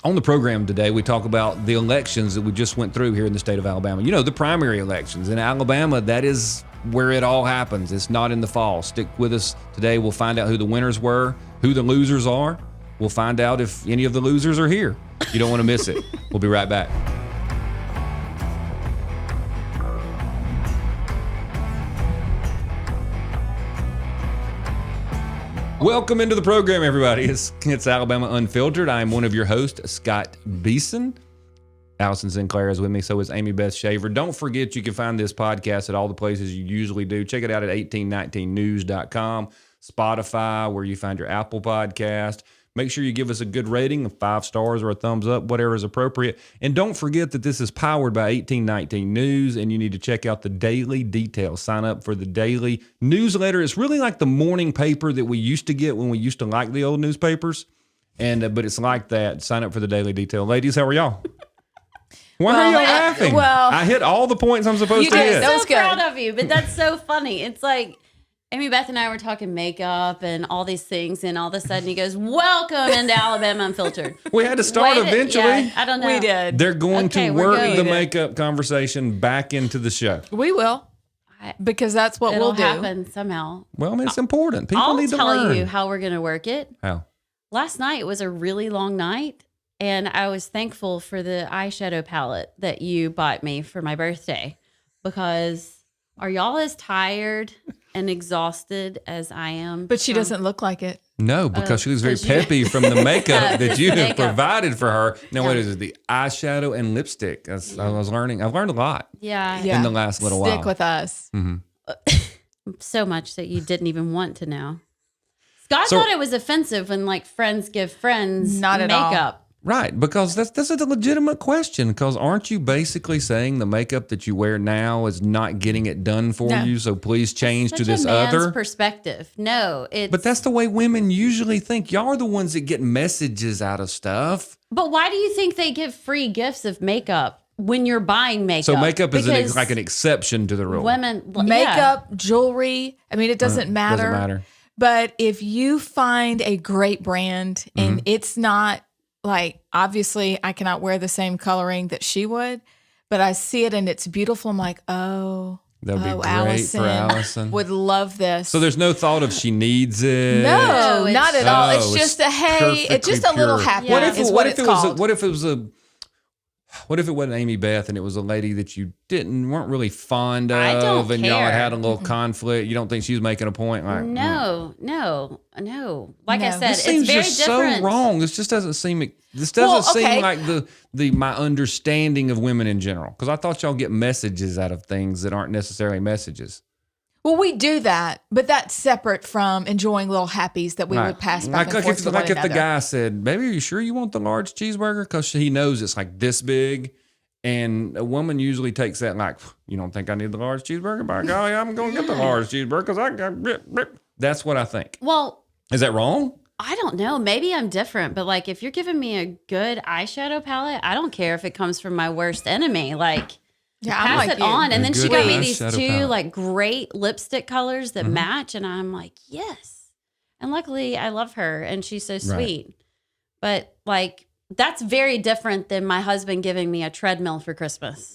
On the program today, we talk about the elections that we just went through here in the state of Alabama. You know, the primary elections. In Alabama, that is where it all happens. It's not in the fall. Stick with us today. We'll find out who the winners were, who the losers are. We'll find out if any of the losers are here. You don't want to miss it. We'll be right back. Welcome into the program, everybody. It's Alabama Unfiltered. I'm one of your hosts, Scott Beeson. Allison Sinclair is with me. So is Amie Beth Shaver. Don't forget you can find this podcast at all the places you usually do. Check it out at 1819news.com, Spotify, where you find your Apple podcast. Make sure you give us a good rating, 5 stars or a thumbs up, whatever is appropriate. And don't forget that this is powered by 1819 News, and you need to check out the daily details. Sign up for the daily newsletter. It's really like the morning paper that we used to get when we used to like the old newspapers, but it's like that. Sign up for the daily detail. Ladies, how are y'all? Why are y'all laughing? Well, I hit all the points I'm supposed to hit. I'm so proud of you, but that's so funny. It's like Amie Beth and I were talking makeup and all these things, and all of a sudden he goes, "Welcome into Alabama Unfiltered." We had to start eventually. Yeah, I don't know. we did. They're going to work going. the makeup conversation back into the show. We will, because that's what It'll we'll do. happen somehow. Well, I mean, it's important. People I'll need to tell learn. you how we're going to work it. How? Last night was a really long night, and I was thankful for the eyeshadow palette that you bought me for my birthday, because are y'all as tired and exhausted as I am? But she doesn't look like it. No, because she was very 'cause peppy from the makeup that you have Makeup. provided for her. Now, what is it? The eyeshadow and lipstick. I was learning. I've learned a lot Yeah. in the last little while. Stick with us. So much that you didn't even want to know. Scott So- thought it was offensive when like friends give friends Not at all. makeup. Right, because that's a legitimate question. Because aren't you basically saying the makeup that you wear now is not getting it done for No. you? So please change Such to this a man's other. perspective. No, it's But that's the way women usually think. Y'all are the ones that get messages out of stuff. But why do you think they give free gifts of makeup when you're buying makeup? So makeup is Because like an exception to the rule. women Makeup, jewelry. I mean, it doesn't matter. Doesn't matter. But if you find a great brand and it's not like, obviously, I cannot wear the same coloring that she would, but I see it and it's beautiful. I'm like, That'd be great Allison for Allison. would love this. So there's no thought of she needs it. no, it's- not at all. Oh, It's just it's a hey. It's just a perfectly little pure. happy. Yeah. What if It's it called. what if it wasn't Amie Beth and it was a lady that you weren't really fond of, I don't and y'all care. had a little conflict? You don't think she was making a point? Like, No. Like I No. said, this it's seems very just different. so wrong. This just doesn't seem. This doesn't Well, okay. seem like my understanding of women in general. Because I thought y'all get messages out of things that aren't necessarily messages. Well, we do that, but that's separate from enjoying little happies that we Right. would pass back Like and forth if to one the another. guy said, "Baby, are you sure you want the large cheeseburger?" Because he knows it's like this big. And a woman usually takes that like, "You don't think I need the large cheeseburger? By golly, I'm going to get the large cheeseburger because I got." That's what I think. Well, Is that wrong? I don't know. Maybe I'm different, but like if you're giving me a good eyeshadow palette, I don't care if it comes from my worst enemy. Like Yeah, I'm pass like it you. on. And A then she good got me these eyeshadow two palette. like great lipstick colors that match, and I'm like, yes. And luckily I love her and she's so sweet. But like that's very different than my husband giving me a treadmill for Christmas.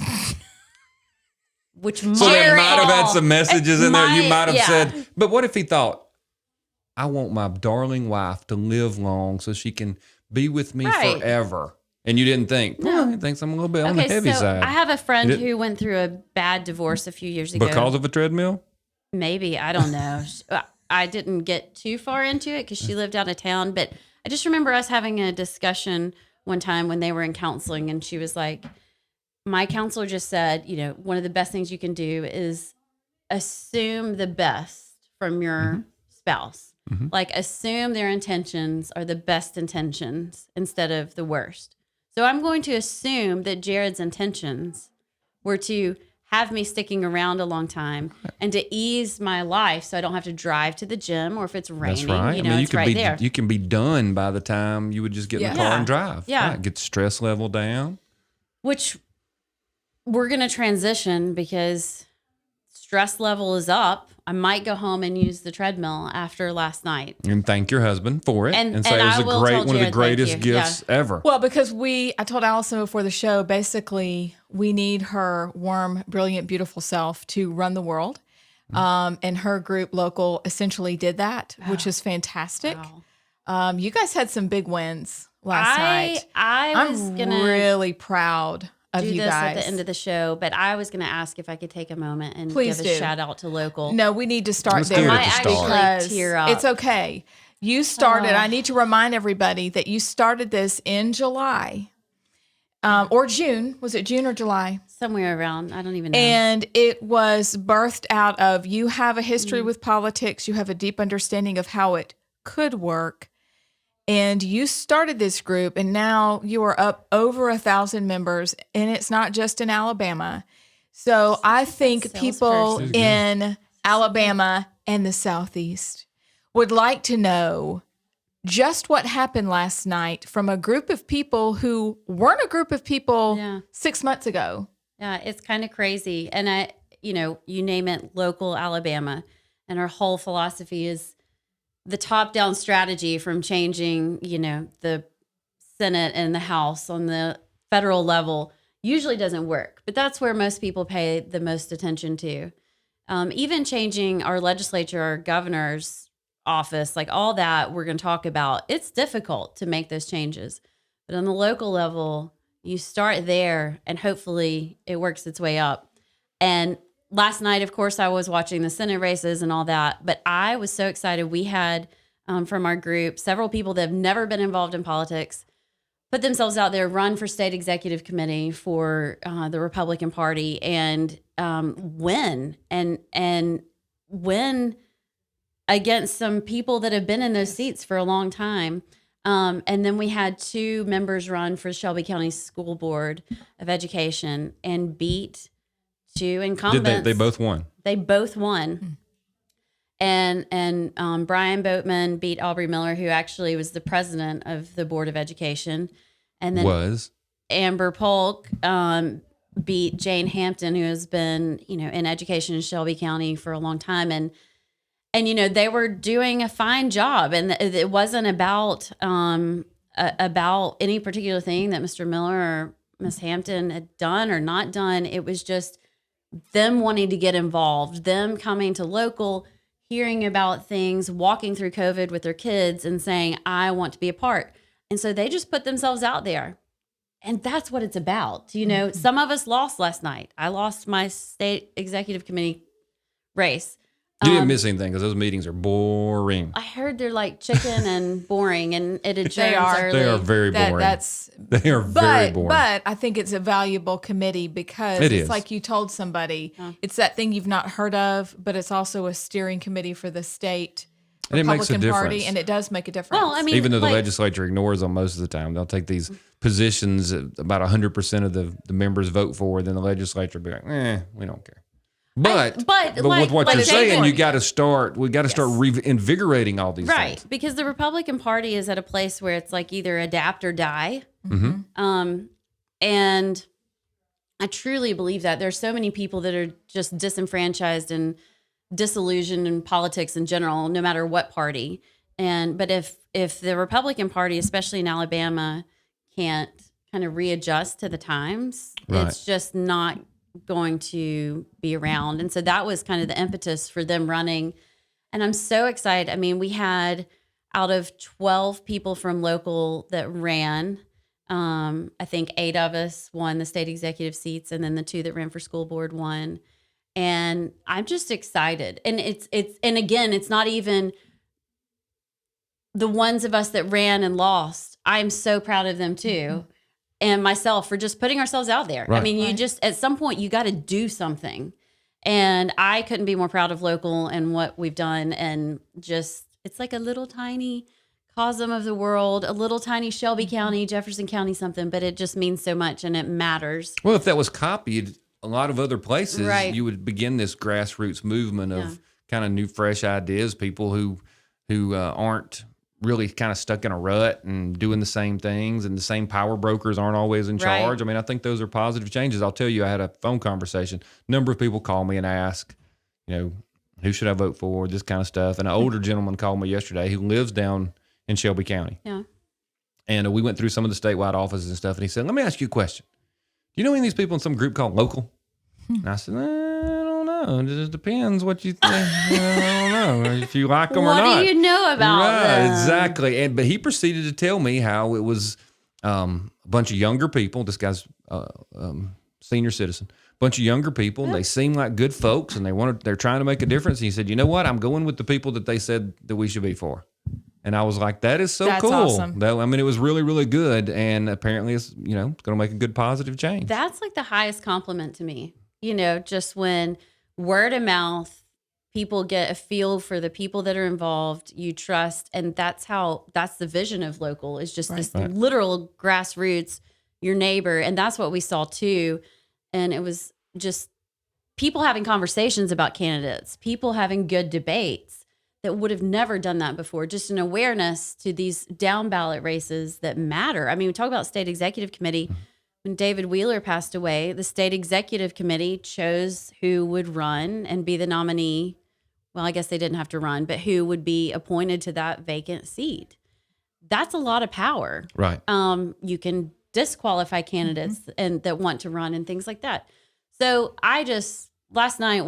Which So there might have had some messages in there. You might have said, but what if he thought, "I want my darling wife to live long so she can be with me Right. forever." And you didn't think, he thinks I'm a little bit on the Okay, heavy so side. I have a friend You didn't- who went through a bad divorce a few years ago. Because of a treadmill? Maybe, I don't know. I didn't get too far into it because she lived out of town. But I just remember us having a discussion one time when they were in counseling, and she was like, my counselor just said, one of the best things you can do is assume the best from your spouse. Like assume their intentions are the best intentions instead of the worst. So I'm going to assume that Jared's intentions were to have me sticking around a long time and to ease my life so I don't have to drive to the gym, or if it's raining, That's right. it's right there. You can be done by the time you would just get in the car and drive. Yeah. Right. Get the stress level down. Which we're going to transition because stress level is up. I might go home and use the treadmill after last night. And thank your husband for it. And say it was I will tell one of the Jared, thank greatest you. gifts ever. Well, because I told Allison before the show, basically, we need her warm, brilliant, beautiful self to run the world. And her group, Local, essentially did that, which is fantastic. Wow. You guys had some big wins last night. I'm really proud of do you this guys. at the end of the show, but I was going to ask if I could take a moment and Please give do. a shout out to Local. No, we need to start Let's do there it at might the actually start. because tear up. it's okay. You started. I need to remind everybody that you started this in July or June. Was it June or July? Somewhere around, I don't even know. And it was birthed out of you have a history with politics. You have a deep understanding of how it could work. And you started this group, and now you are up over 1,000 members, and it's not just in Alabama. So I think people Salesperson. in Alabama and the Southeast would like to know just what happened last night from a group of people who weren't a group of people 6 months ago. Yeah, it's kind of crazy. And you name it, Local Alabama, and our whole philosophy is the top-down strategy from changing, the Senate and the House on the federal level usually doesn't work. But that's where most people pay the most attention to. Even changing our legislature, our governor's office, like all that we're going to talk about, it's difficult to make those changes. But on the local level, you start there and hopefully it works its way up. And last night, of course, I was watching the Senate races and all that, but I was so excited. We had from our group several people that have never been involved in politics put themselves out there, run for state executive committee for the Republican Party, and win and win against some people that have been in those seats for a long time. And then we had 2 members run for Shelby County School Board of Education and beat 2 incumbents. They both won. They both won. And Brian Boatman beat Aubrey Miller, who actually was the president of the Board of Education. And then Amber Polk beat Jane Hampton, who has been, in education in Shelby County for a long time. And they were doing a fine job, and it wasn't about any particular thing that Mr. Miller or Miss Hampton had done or not done. It was just them wanting to get involved, them coming to Local, hearing about things, walking through COVID with their kids and saying, I want to be a part. And so they just put themselves out there. And that's what it's about. Some of us lost last night. I lost my state executive committee race. You didn't miss anything because those meetings are boring. I heard they're like chicken and boring, and it adjourns early. They are very boring. They are very boring. But I think it's a valuable committee because it's like you told somebody. It's that thing you've not heard of, but it's also a steering committee for the state and Republican it makes a Party, difference. and it does make a difference. Well, I mean, even though the legislature ignores them most of the time, they'll take these positions that about 100% of the members vote for, then the legislature will be like, we don't care. But with what you're saying, we got to start reinvigorating all these things. Because the Republican Party is at a place where it's like either adapt or die. And I truly believe that there's so many people that are just disenfranchised and disillusioned in politics in general, no matter what party. But if the Republican Party, especially in Alabama, can't kind of readjust to the times, it's just not going to be around. And so that was kind of the impetus for them running. And I'm so excited. I mean, we had out of 12 people from Local that ran, I think 8 of us won the state executive seats, and then the 2 that ran for school board won. And I'm just excited. And and again, it's not even the ones of us that ran and lost. I'm so proud of them too. And myself for just putting ourselves out there. I mean, you just, at some point, you got to do something. And I couldn't be more proud of Local and what we've done. And just, it's like a little tiny cosm of the world, a little tiny Shelby County, Jefferson County, something, but it just means so much and it matters. Well, if that was copied a lot of other places, you would begin this grassroots movement of kind of new, fresh ideas, people who aren't really kind of stuck in a rut and doing the same things, and the same power brokers aren't always in charge. I mean, I think those are positive changes. I'll tell you, I had a phone conversation. A number of people call me and ask, who should I vote for, this kind of stuff. And an older gentleman called me yesterday who lives down in Shelby County. Yeah. And we went through some of the statewide offices and stuff. And he said, let me ask you a question. Do you know any of these people in some group called local? And I said, I don't know. It just depends what you think. I don't know if you like them or not. What do you know about them? Exactly. But he proceeded to tell me how it was a bunch of younger people. This guy's senior citizen. Bunch of younger people. They seem like good folks, and they're trying to make a difference. And he said, you know what? I'm going with the people that they said that we should be for. And I was like, that is so That's cool. awesome. I mean, it was really, really good. And apparently it's, going to make a good positive change. That's like the highest compliment to me. Just when word of mouth, people get a feel for the people that are involved, you trust. And that's the vision of local, is just this literal grassroots, your neighbor. And that's what we saw too. And it was just people having conversations about candidates, people having good debates that would have never done that before. Just an awareness to these down ballot races that matter. I mean, we talk about state executive committee. When David Wheeler passed away, the state executive committee chose who would run and be the nominee. Well, I guess they didn't have to run, but who would be appointed to that vacant seat. That's a lot of power. Right. You can disqualify candidates and that want to run and things like that. So last night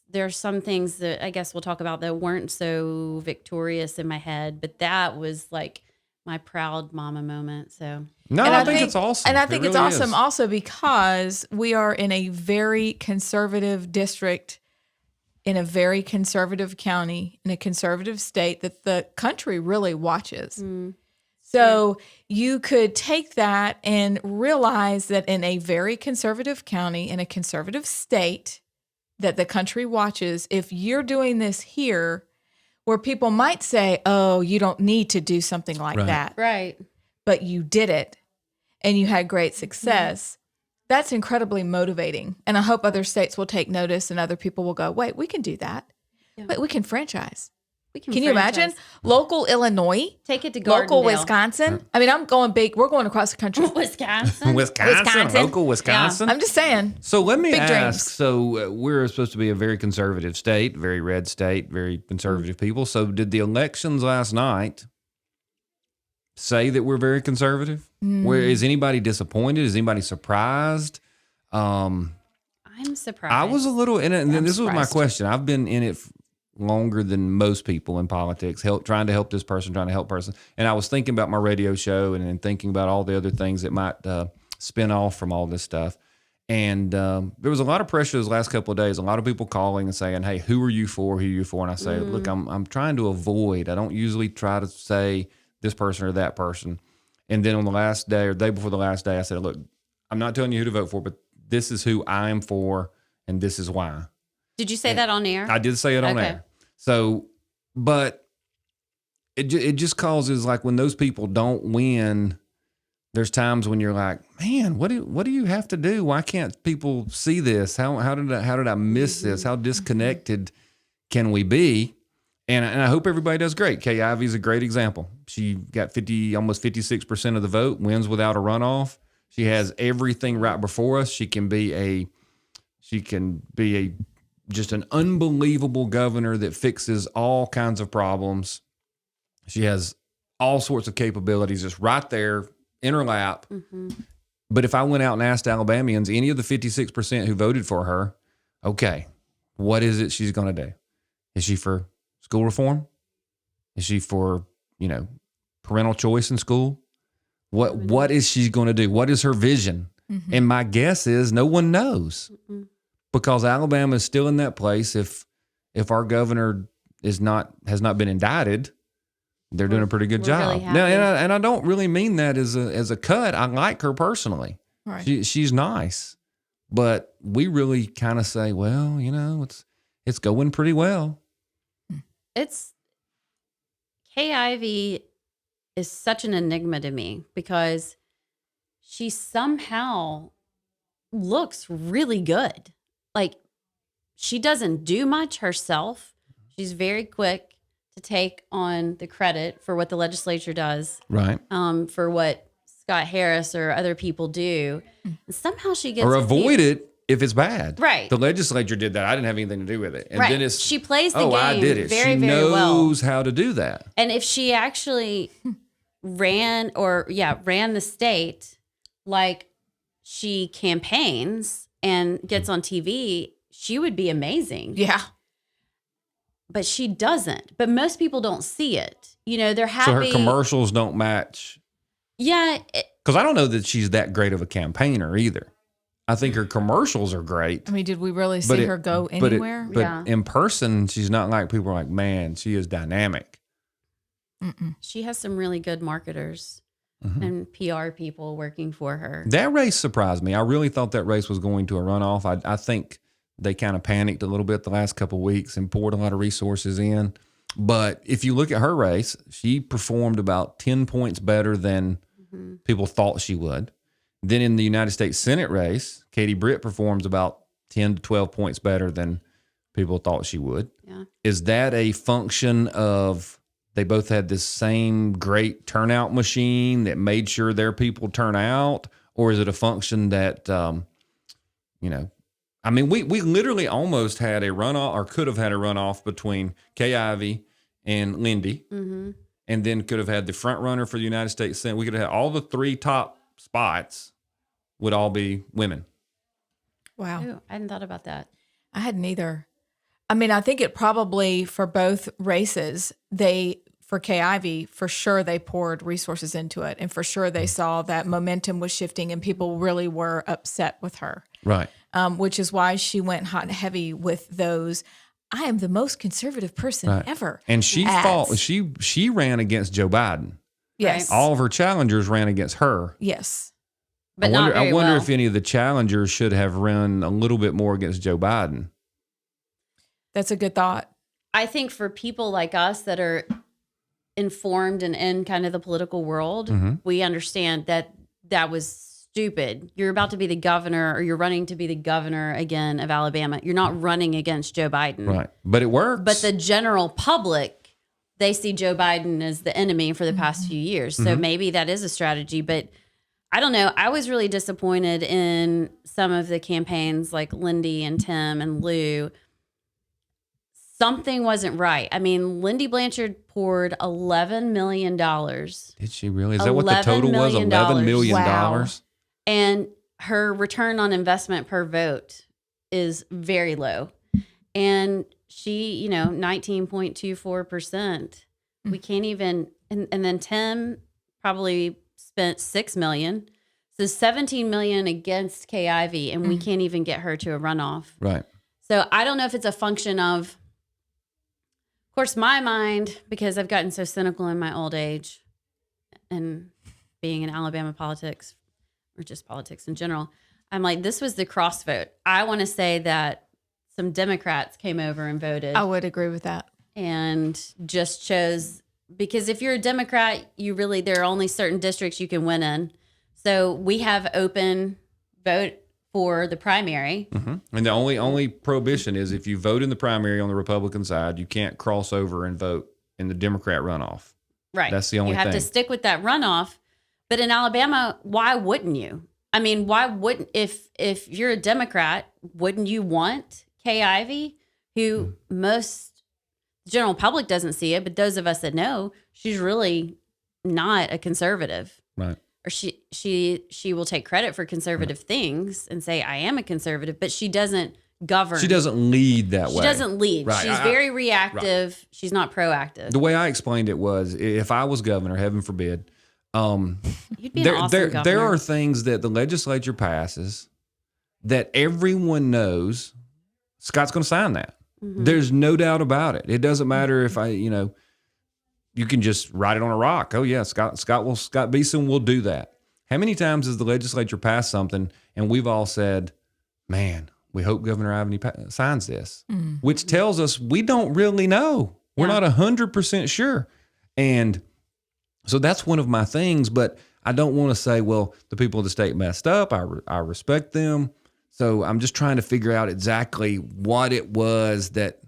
there's some things that I guess we'll talk about that weren't so victorious in my head, but that was like my proud mama moment. So no, And I think it's awesome. And I think It it's really awesome is. also because we are in a very conservative district, in a very conservative county, in a conservative state that the country really watches. So you could take that and realize that in a very conservative county, in a conservative state that the country watches, if you're doing this here, where people might say, oh, you don't need to do something like that. Right. But you did it and you had great success. That's incredibly motivating. And I hope other states will take notice and other people will go, wait, we can do that. Yeah. Wait, we can franchise. We Can you imagine? Local Illinois, Take it to local Gardendale. Wisconsin. I mean, I'm going big. We're going across the country. Wisconsin. Wisconsin. Local Wisconsin. I'm just saying. So let me Big ask. dreams. So we're supposed to be a very conservative state, very red state, very conservative people. So did the elections last night say that we're very conservative? Where is anybody disappointed? Is anybody surprised? I'm surprised. I was a little, and then this was my surprised. question. I've been in it longer than most people in politics, trying to help this person, trying to help person. And I was thinking about my radio show and then thinking about all the other things that might spin off from all this stuff. And there was a lot of pressure those last couple of days. A lot of people calling and saying, "Hey, who are you for? Who are you for?" And I say, "Look, I'm trying to avoid. I don't usually try to say this person or that person." And then on the last day or day before the last day, I said, "Look, I'm not telling you who to vote for, but this is who I am for, and this is why." Did you say that on air? I did say it on Okay. air. So, but it just causes, like, when those people don't win, there's times when you're like, man, what do you have to do? Why can't people see this? How did I miss this? How disconnected can we be? And I hope everybody does great. Kay Ivey's a great example. She got almost 56% of the vote, wins without a runoff. She has everything right before us. She can be just an unbelievable governor that fixes all kinds of problems. She has all sorts of capabilities just right there in her lap. But if I went out and asked Alabamians, any of the 56% who voted for her, okay, what is it she's going to do? Is she for school reform? Is she for, parental choice in school? What is she going to do? What is her vision? And my guess is no one knows. Because Alabama is still in that place. If our governor has not been indicted, they're doing a pretty good job. really Now, happy. and I don't really mean that as a cut. I like her personally. Right. She's nice, but we really kind of say, well, it's going pretty well. Kay Ivey is such an enigma to me because she somehow looks really good. Like, she doesn't do much herself. She's very quick to take on the credit for what the legislature does, Right. for what Scott Harris or other people do. And somehow she gets Or avoid it if it's bad. Right. The legislature did that. I didn't have anything to do with it. And right. then it's she plays the oh, game I did it. very, she very well. knows how to do that. And if she actually ran the state like she campaigns and gets on TV, she would be amazing. Yeah. But she doesn't. But most people don't see it. You know, they're happy. So her commercials don't match. Yeah. Because I don't know that she's that great of a campaigner either. I think her commercials are great. I mean, did we really see her go anywhere? But in person, she's not like people are like, man, she is dynamic. She has some really good marketers and PR people working for her. That race surprised me. I really thought that race was going to a runoff. I think they kind of panicked a little bit the last couple of weeks and poured a lot of resources in. But if you look at her race, she performed about 10 points better than people thought she would. Then in the United States Senate race, Katie Britt performs about 10 to 12 points better than people thought she would. Yeah. Is that a function of they both had this same great turnout machine that made sure their people turn out? Or is it a function that, I mean, we literally almost had a runoff or could have had a runoff between Kay Ivey and Lindy, and then could have had the front runner for the United States Senate. We could have had all the three top spots would all be women. Wow. Ooh, I hadn't thought about that. I hadn't either. I mean, I think it probably for both races, for Kay Ivey, for sure they poured resources into it. And for sure they saw that momentum was shifting and people really were upset with her. Right. Which is why she went hot and heavy with those. I am the most conservative person ever. And she ads. she ran against Joe Biden. Yes. All of her challengers ran against her. Yes. But I wonder if any of the challengers should have run a little bit more against Joe Biden. That's a good thought. I think for people like us that are informed and in kind of the political world, we understand that that was stupid. You're about to be the governor, or you're running to be the governor again of Alabama. You're not running against Joe Biden. Right. But it works. But the general public, they see Joe Biden as the enemy for the past few years. So maybe that is a strategy. But I don't know. I was really disappointed in some of the campaigns like Lindy and Tim and Lou. Something wasn't right. I mean, Lindy Blanchard poured $11 million. Did she really? Is that what the total was? $11 million. Wow. And her return on investment per vote is very low. And she, 19.24%. We can't even, and then Tim probably spent $6 million. So $17 million against Kay Ivey, and we can't even get her to a runoff. Right. So I don't know if it's a function of course, my mind, because I've gotten so cynical in my old age and being in Alabama politics or just politics in general, I'm like, this was the cross vote. I want to say that some Democrats came over and voted. I would agree with that. And just chose, because if you're a Democrat, there are only certain districts you can win in. So we have open vote for the primary. And the only prohibition is if you vote in the primary on the Republican side, you can't cross over and vote in the Democrat runoff. Right. That's the only thing. You have to stick with that runoff. But in Alabama, why wouldn't you? I mean, why wouldn't, if you're a Democrat, wouldn't you want Kay Ivey, who most general public doesn't see it, but those of us that know, she's really not a conservative. Right. Or she will take credit for conservative things and say, I am a conservative, but she doesn't govern. She doesn't lead that way. She doesn't lead. Right. She's very reactive. Right. She's not proactive. The way I explained it was, if I was governor, heaven forbid, you'd be an awesome governor. There are things that the legislature passes that everyone knows Scott's going to sign that. There's no doubt about it. It doesn't matter if you can just write it on a rock. Oh yeah, Scott Beeson will do that. How many times has the legislature passed something and we've all said, man, we hope Governor Ivey signs this, which tells us we don't really know. We're not 100% sure. And so that's one of my things, but I don't want to say, well, the people of the state messed up. I respect them. So I'm just trying to figure out exactly what it was that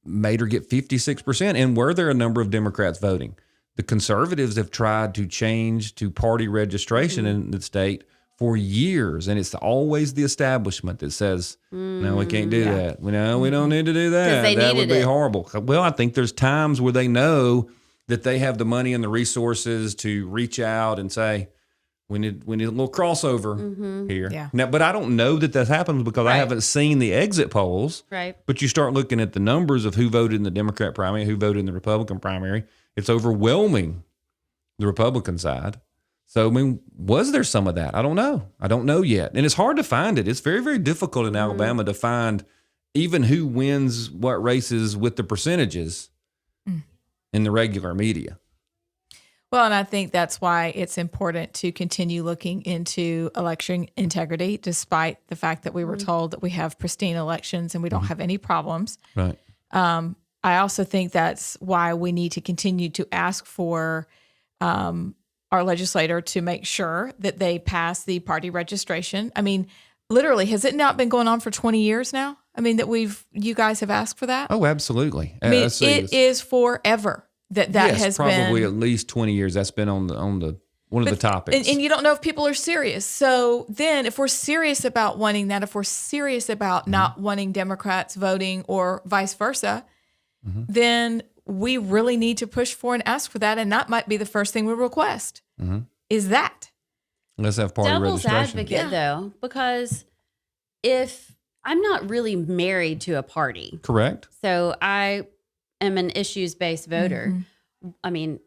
made her get 56%. And were there a number of Democrats voting? The conservatives have tried to change to party registration in the state for years, and it's always the establishment that says, "No, we can't do that. We don't need to do that. they That would needed be it. horrible." Well, I think there's times where they know that they have the money and the resources to reach out and say, we need a little crossover here. Yeah. Now, but I don't know that happens because I haven't seen the exit polls. Right. But you start looking at the numbers of who voted in the Democrat primary, who voted in the Republican primary. It's overwhelming the Republican side. So, I mean, was there some of that? I don't know. I don't know yet. And it's hard to find it. It's very, very difficult in Alabama to find even who wins what races with the percentages in the regular media. Well, and I think that's why it's important to continue looking into election integrity, despite the fact that we were told that we have pristine elections and we don't have any problems. Right. I also think that's why we need to continue to ask for our legislator to make sure that they pass the party registration. I mean, literally, has it not been going on for 20 years now? I mean, you guys have asked for that? Oh, absolutely. I mean, it is forever that yes, has probably been. at least 20 years. That's been on the one of the topics. And you don't know if people are serious. So then if we're serious about wanting that, if we're serious about not wanting Democrats voting or vice versa, then we really need to push for and ask for that. And that might be the first thing we request is that. Let's have party Devil's registration. advocate, though, because if I'm not really married to a party, Correct. so I am an issues-based voter. I mean,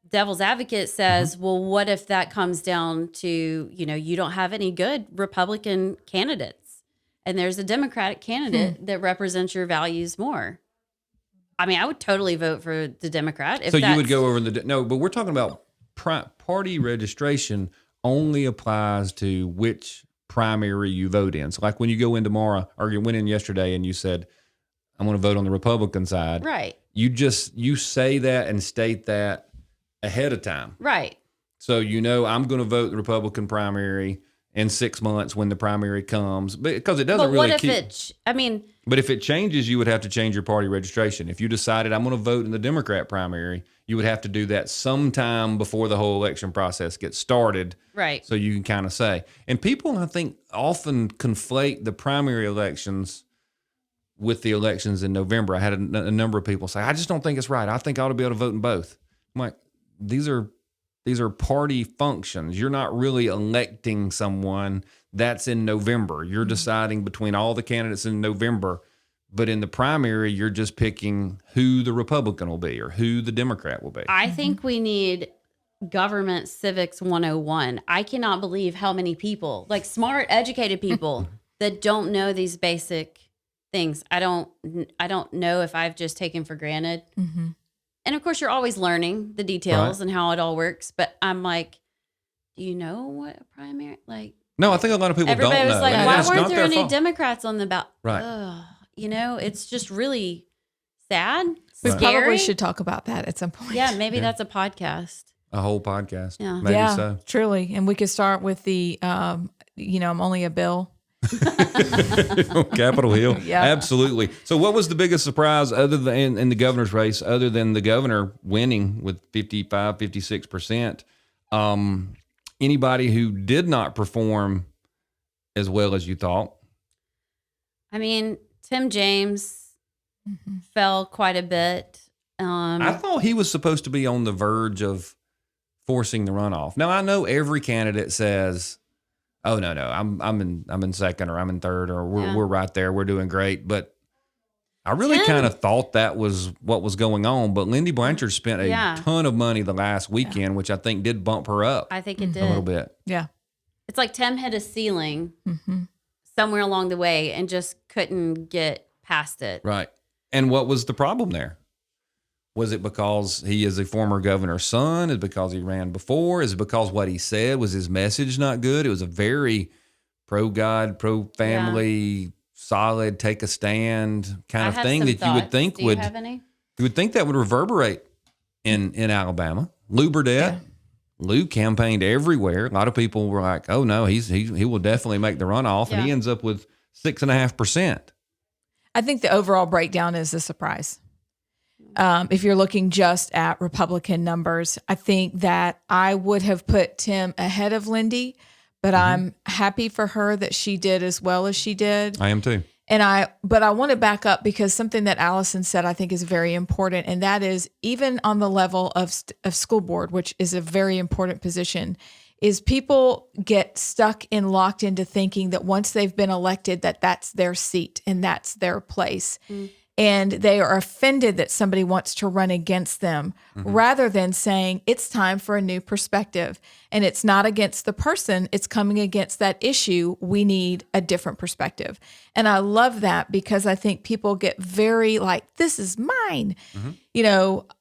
devil's advocate says, well, what if that comes down to, you don't have any good Republican candidates and there's a Democratic candidate that represents your values more? I mean, I would totally vote for the Democrat. If So you would go over no, but we're talking about party registration only applies to which primary you vote in. So like when you go in tomorrow, or you went in yesterday and you said, I'm going to vote on the Republican side. Right. You say that and state that ahead of time. Right. So I'm going to vote the Republican primary in 6 months when the primary comes, because it doesn't But really what if But if it changes, you would have to change your party registration. If you decided I'm going to vote in the Democrat primary, you would have to do that sometime before the whole election process gets started. Right. So you can kind of say. And people, I think, often conflate the primary elections with the elections in November. I had a number of people say, I just don't think it's right. I think I ought to be able to vote in both. I'm like, these are party functions. You're not really electing someone. That's in November. You're deciding between all the candidates in November. But in the primary, you're just picking who the Republican will be or who the Democrat will be. I think we need government civics 101. I cannot believe how many people, like smart, educated people that don't know these basic things. I don't know if I've just taken for granted. And of course, you're always learning the details and how it all works. But I'm like, do you know what a primary, like? No, I think a lot of people don't know. Everybody was like, And why it's weren't not there their any fault. Democrats on the ballot? Right. Ugh, it's just really sad, We scary. probably should talk about that at some point. Yeah, maybe that's a podcast. A whole podcast. Yeah. Maybe yeah, so. truly. And we could start with the, I'm only a bill. Capitol Hill. Yeah. Absolutely. So what was the biggest surprise other than in the governor's race, other than the governor winning with 55, 56%? Anybody who did not perform as well as you thought? I mean, Tim James fell quite a bit. I thought he was supposed to be on the verge of forcing the runoff. Now I know every candidate says, "Oh no, I'm in second, or I'm in third, or we're right there, we're doing great." But I really kind of thought that was what was going on. But Lindy Blanchard spent a ton of money the last weekend, which I think did bump her up. I think it did a little bit. Yeah. It's like Tim hit a ceiling somewhere along the way and just couldn't get past it. Right. And what was the problem there? Was it because he is a former governor's son? Is it because he ran before? Is it because what he said was his message not good? It was a very pro-God, pro-family, solid, take a stand kind of thing that you would think you have any? You would think that would reverberate in Alabama. Lou Burdett, Lou campaigned everywhere. A lot of people were like, "Oh no, he will definitely make the runoff," and he ends up with 6.5%. I think the overall breakdown is a surprise. If you're looking just at Republican numbers, I think that I would have put Tim ahead of Lindy, but I'm happy for her that she did as well as she did. I am too. But I want to back up because something that Allison said I think is very important, and that is even on the level of school board, which is a very important position, is people get stuck and locked into thinking that once they've been elected, that that's their seat and that's their place. And they are offended that somebody wants to run against them rather than saying it's time for a new perspective. And it's not against the person, it's coming against that issue. We need a different perspective. And I love that because I think people get very like, this is mine,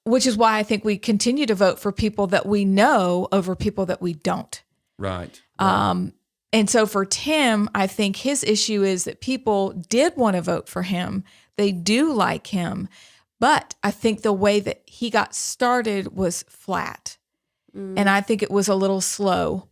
which is why I think we continue to vote for people that we know over people that we don't. Right. And so for Tim, I think his issue is that people did want to vote for him. They do like him. But I think the way that he got started was flat. And I think it was a little slow.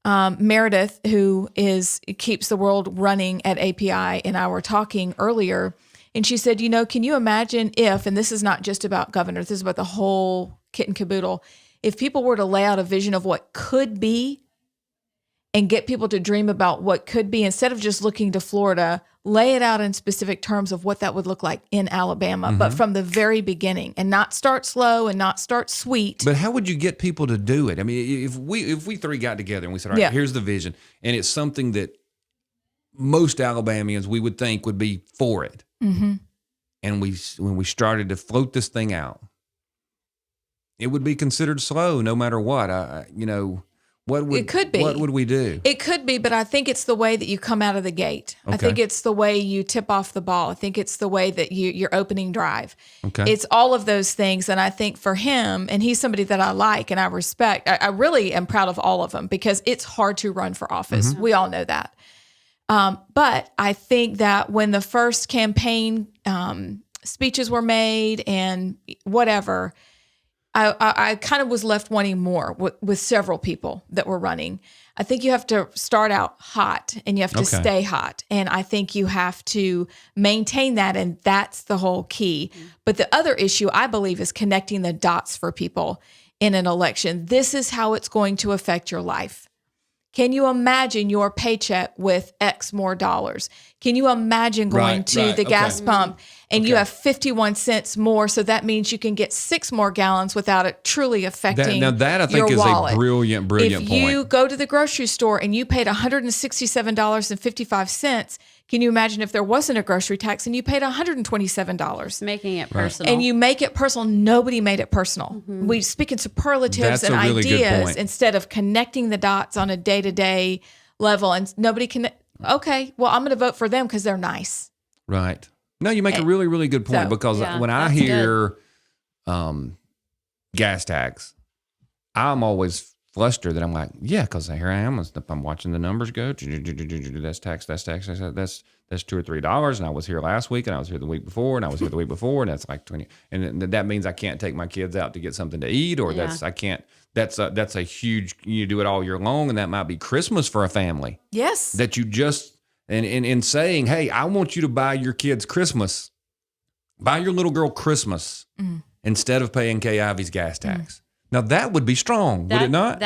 Meredith, who keeps the world running at API, and I were talking earlier, and she said, can you imagine if, and this is not just about governor, this is about the whole kit and caboodle, if people were to lay out a vision of what could be and get people to dream about what could be, instead of just looking to Florida, lay it out in specific terms of what that would look like in Alabama, but from the very beginning, and not start slow and not start sweet. But how would you get people to do it? I mean, if we three got together and we said, all right, here's the vision, and it's something that most Alabamians we would think would be for it. And when we started to float this thing out, it would be considered slow no matter what. It could be. What would we do? It could be, but I think it's the way that you come out of the gate. Okay. I think it's the way you tip off the ball. I think it's the way that your opening drive. Okay. It's all of those things. And I think for him, and he's somebody that I like and I respect, I really am proud of all of them because it's hard to run for office. We all know that. But I think that when the first campaign speeches were made and whatever, I kind of was left wanting more with several people that were running. I think you have to start out hot and you have to stay hot. And I think you have to maintain that. And that's the whole key. But the other issue I believe is connecting the dots for people in an election. This is how it's going to affect your life. Can you imagine your paycheck with X more dollars? Can you imagine going to the gas pump and you have 51 cents more? So that means you can get 6 more gallons without it truly affecting your wallet. Now that I think is a brilliant point. If you go to the grocery store and you paid $167.55, can you imagine if there wasn't a grocery tax and you paid $127? Making it personal. And you make it personal. Nobody made it personal. We speak in superlatives and ideas instead of connecting the dots on a day-to-day level. And nobody can, okay, well, I'm going to vote for them because they're nice. Right. No, you make a really, really good point because when I hear gas tax, I'm always flustered that I'm like, because here I am. I'm watching the numbers go. That's tax. That's $2 or $3. And I was here last week, and I was here the week before, and I was here the week before, and that's like 20. And that means I can't take my kids out to get something to eat, or I can't. That's a huge. You do it all year long, and that might be Christmas for a family. Yes. That you just in saying, hey, I want you to buy your kids Christmas, buy your little girl Christmas instead of paying Kay Ivy's gas tax. Now that would be strong, would it not?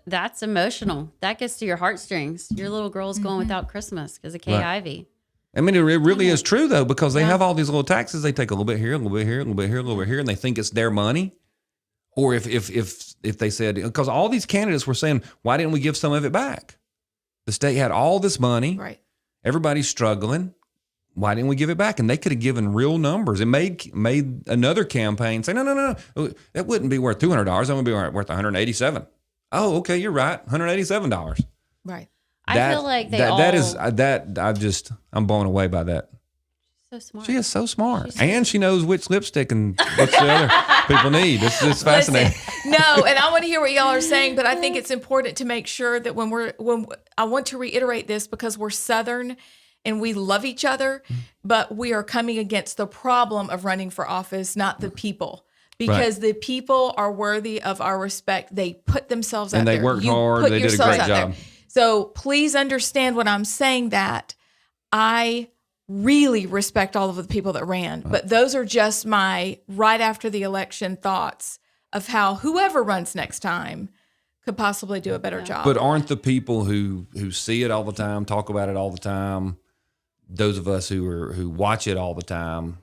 That's emotional. That gets to your heartstrings. Your little girl's going without Christmas because of Kay Ivy. I mean, it really is true though, because they have all these little taxes. They take a little bit here, a little bit here, a little bit here, a little bit here, and they think it's their money. Or if they said, because all these candidates were saying, why didn't we give some of it back? The state had all this money. Right. Everybody's struggling. Why didn't we give it back? And they could have given real numbers. It made another campaign say, no, that wouldn't be worth $200. That would be worth $187. Oh, okay, you're right, $187. Right. I feel like I'm blown away by that. So smart. She is so smart, and she knows which lipstick and what's the other people need. It's fascinating. Listen, no, and I want to hear what y'all are saying, but I think it's important to make sure that when I want to reiterate this because we're Southern. And we love each other, but we are coming against the problem of running for office, not the people. Because the people are worthy of our respect. They put themselves out there. And they worked hard. They did a great job. So please understand when I'm saying that. I really respect all of the people that ran. But those are just my right after the election thoughts of how whoever runs next time could possibly do a better job. But aren't the people who see it all the time, talk about it all the time, those of us who watch it all the time,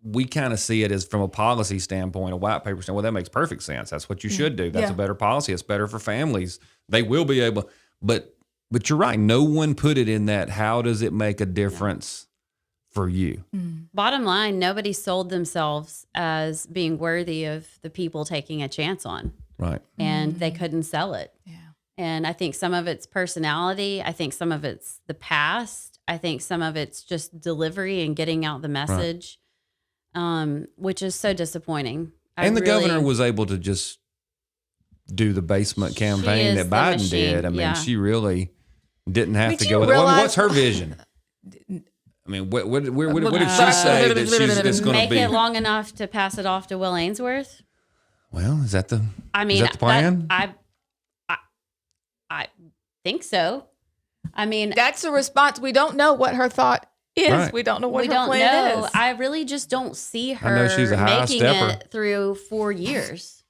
we kind of see it as from a policy standpoint, a white paper standpoint. Well, that makes perfect sense. That's what you should do. That's a better policy. It's better for families. They will be able, but you're right. No one put it in that. How does it make a difference for you? Bottom line, nobody sold themselves as being worthy of the people taking a chance on. Right. And they couldn't sell it. Yeah. And I think some of it's personality. I think some of it's the past. I think some of it's just delivery and getting out the message, which is so disappointing. And the governor was able to just do the basement campaign that Biden did. I mean, she really didn't have to go with it. What's her vision? I mean, what did she say that she's just going to be? Make it long enough to pass it off to Will Ainsworth? Well, is that the plan? I think so. I mean, that's a response. We don't know what her thought is. Right. We don't know what her plan is. I really just don't see her I know she's a high making stepper. it through 4 years.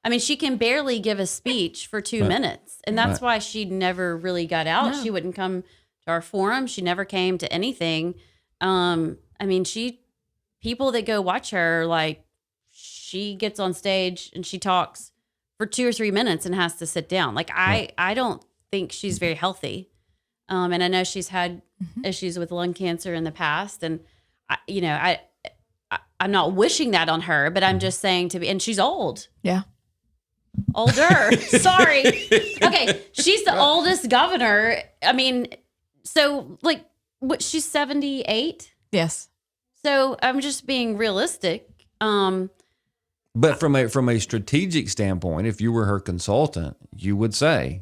I mean, she can barely give a speech for 2 minutes. And that's why she never really got out. No. She wouldn't come to our forum. She never came to anything. I mean, people that go watch her, like, she gets on stage and she talks for 2 or 3 minutes and has to sit down. Like, I don't think she's very healthy. And I know she's had issues with lung cancer in the past. And, I'm not wishing that on her, but I'm just saying and she's old. Yeah. Older. Sorry. Okay. She's the oldest governor. I mean, so like, she's 78. Yes. So I'm just being realistic. But from a strategic standpoint, if you were her consultant, you would say,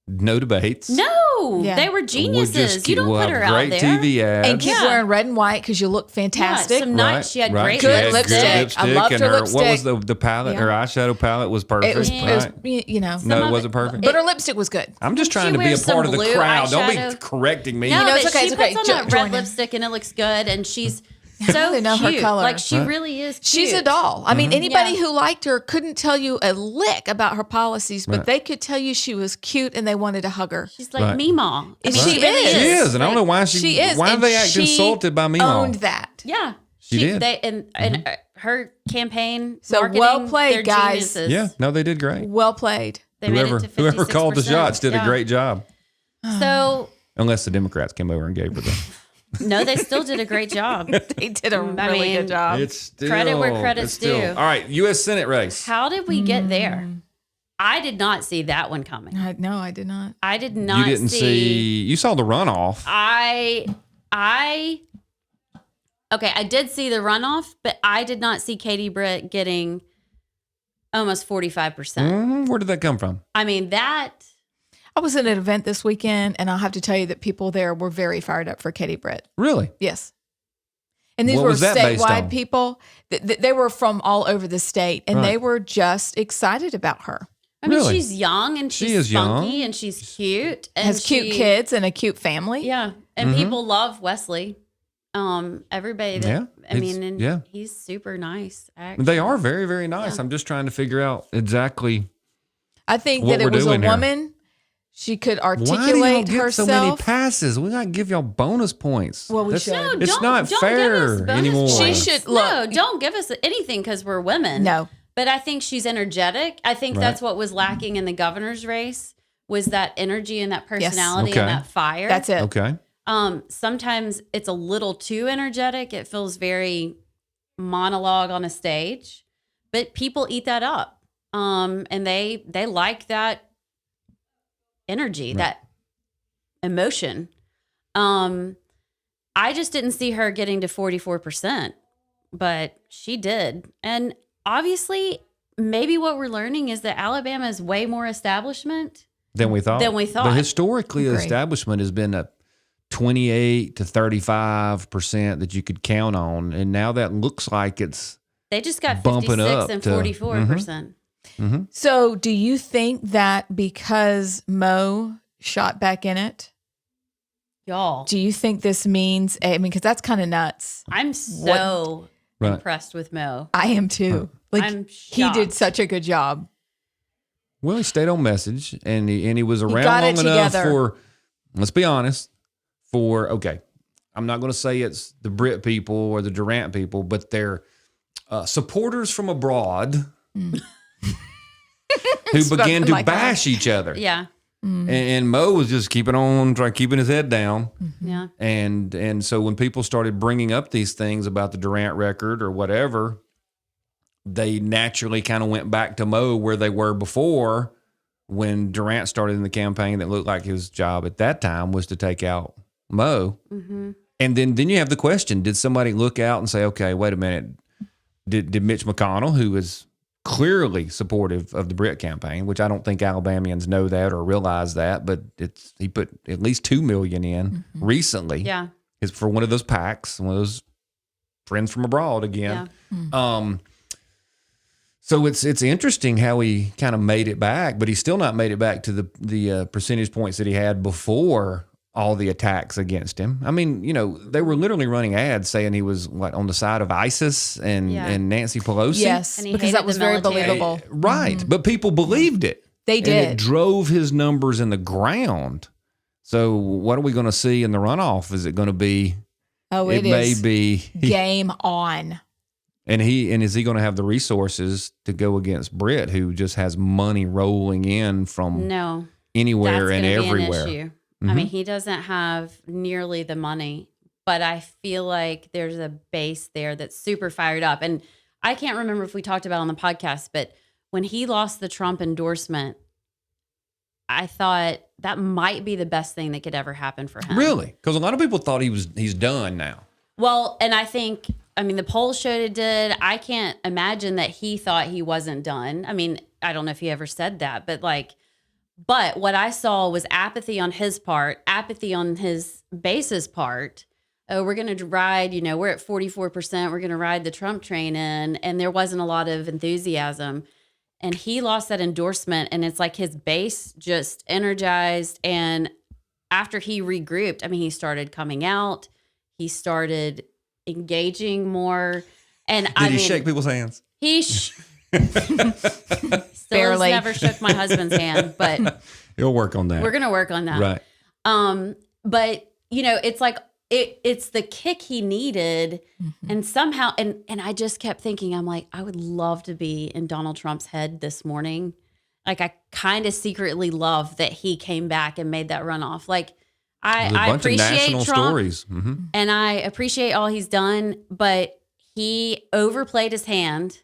no debates. No, they were geniuses. You don't put her out there. Great TV ads. And keep wearing red and white because you look fantastic. Yeah, some nights she had great good lipstick. I loved her lipstick. What was the palette? Her eyeshadow palette was perfect. It was, no, it wasn't perfect. But her lipstick was good. I'm just trying to be a part of the crowd. Don't be correcting me. No, it's okay. She puts on that red lipstick and it looks good. And she's so really know cute. Her color. Like she really is cute. She's a doll. I mean, anybody who liked her couldn't tell you a lick about her policies, but they could tell you she was cute and they wanted to hug her. She's like Meemaw. I mean, she really is. She is, and I don't know why she is. Why they act insulted by Meemaw? Owned that. Yeah, she did. And her campaign. So well played, guys. Geniuses. Yeah, no, they did great. Well played. They made it to 56%. Whoever called the shots did a great job. So unless the Democrats came over and gave her the. No, they still did a great job. They did a really good job. It's still, credit where credit's due. All right, U.S. Senate race. How did we get there? I did not see that one coming. No, I did not. I did not. You didn't see. You saw the runoff. Okay, I did see the runoff, but I did not see Katie Britt getting almost 45%. Where did that come from? I mean, I was at an event this weekend, and I'll have to tell you that people there were very fired up for Katie Britt. Really? Yes. And these were statewide people. They were from all over the state, and they were just excited about her. I mean, she's young, and she's funky, and she's cute. And has cute kids and a cute family. Yeah. And people love Wesley. Everybody that, he's super nice. Actually. They are very, very nice. I'm just trying to figure out exactly. I think that it was a woman. She could articulate Why do y'all herself. Get so many passes. We gotta give y'all bonus points. Well, we should. No, it's not fair anymore. She should look. No, don't give us anything because we're women. No, but I think she's energetic. I think that's what was lacking in the governor's race was that energy and that personality and that fire. That's it. Okay. Sometimes it's a little too energetic. It feels very monologue on a stage, but people eat that up. And they like that energy, that emotion. I just didn't see her getting to 44%, but she did. And obviously, maybe what we're learning is that Alabama is way more establishment than we thought. But historically, establishment has been a 28 to 35% that you could count on, and now that looks like they just got bumping 56 up and to 44%. So, do you think that because Mo shot back in it, y'all? Do you think this means? I mean, because that's kind of nuts. I'm so impressed with Mo. I am too. Like I'm he did such a good job. Well, he stayed on message, and he was around got long it enough together. for, let's be honest, okay, I'm not going to say it's the Brit people or the Durant people, but they're supporters from abroad who began to like that. bash each other. Yeah. And Mo was just keeping his head down. Yeah. And so when people started bringing up these things about the Durant record or whatever, they naturally kind of went back to Mo where they were before when Durant started in the campaign that looked like his job at that time was to take out Mo. Mm-hmm. And then you have the question, did somebody look out and say, okay, wait a minute, did Mitch McConnell, who is clearly supportive of the Brit campaign, which I don't think Alabamians know that or realize that, but he put at least $2 million in recently. Yeah. Is for one of those PACs, one of those friends from abroad again. Yeah. So it's interesting how he kind of made it back, but he's still not made it back to the percentage points that he had before all the attacks against him. I mean, they were literally running ads saying he was on the side of ISIS and Nancy Pelosi. Yes, And he because hated that was the very military. believable. Right. But people believed it. They And did. it drove his numbers in the ground. So what are we going to see in the runoff? Is it going to be, It may is be, game on. and is he going to have the resources to go against Britt, who just has money rolling in from No. anywhere That's and gonna be everywhere? an issue. I mean, he doesn't have nearly the money, but I feel like there's a base there that's super fired up. And I can't remember if we talked about it on the podcast, but when he lost the Trump endorsement, I thought that might be the best thing that could ever happen for him. Really? Because a lot of people thought he's done now. Well, and I mean, the polls showed it did. I can't imagine that he thought he wasn't done. I mean, I don't know if he ever said that, but what I saw was apathy on his part, apathy on his base's part. Oh, we're going to ride, we're at 44%. We're going to ride the Trump train in. And there wasn't a lot of enthusiasm. And he lost that endorsement. And it's like his base just energized. And after he regrouped, I mean, he started coming out. He started engaging more. And Did he shake people's hands? He still Barely. has never shook my husband's hand, but He'll work on that. we're going to work on that. Right. But it's like, it's the kick he needed. And somehow, and I just kept thinking, I'm like, I would love to be in Donald Trump's head this morning. Like, I kind of secretly love that he came back and made that runoff. Like, There's a I bunch of appreciate national Trump stories. Mm-hmm. and I appreciate all he's done, but he overplayed his hand.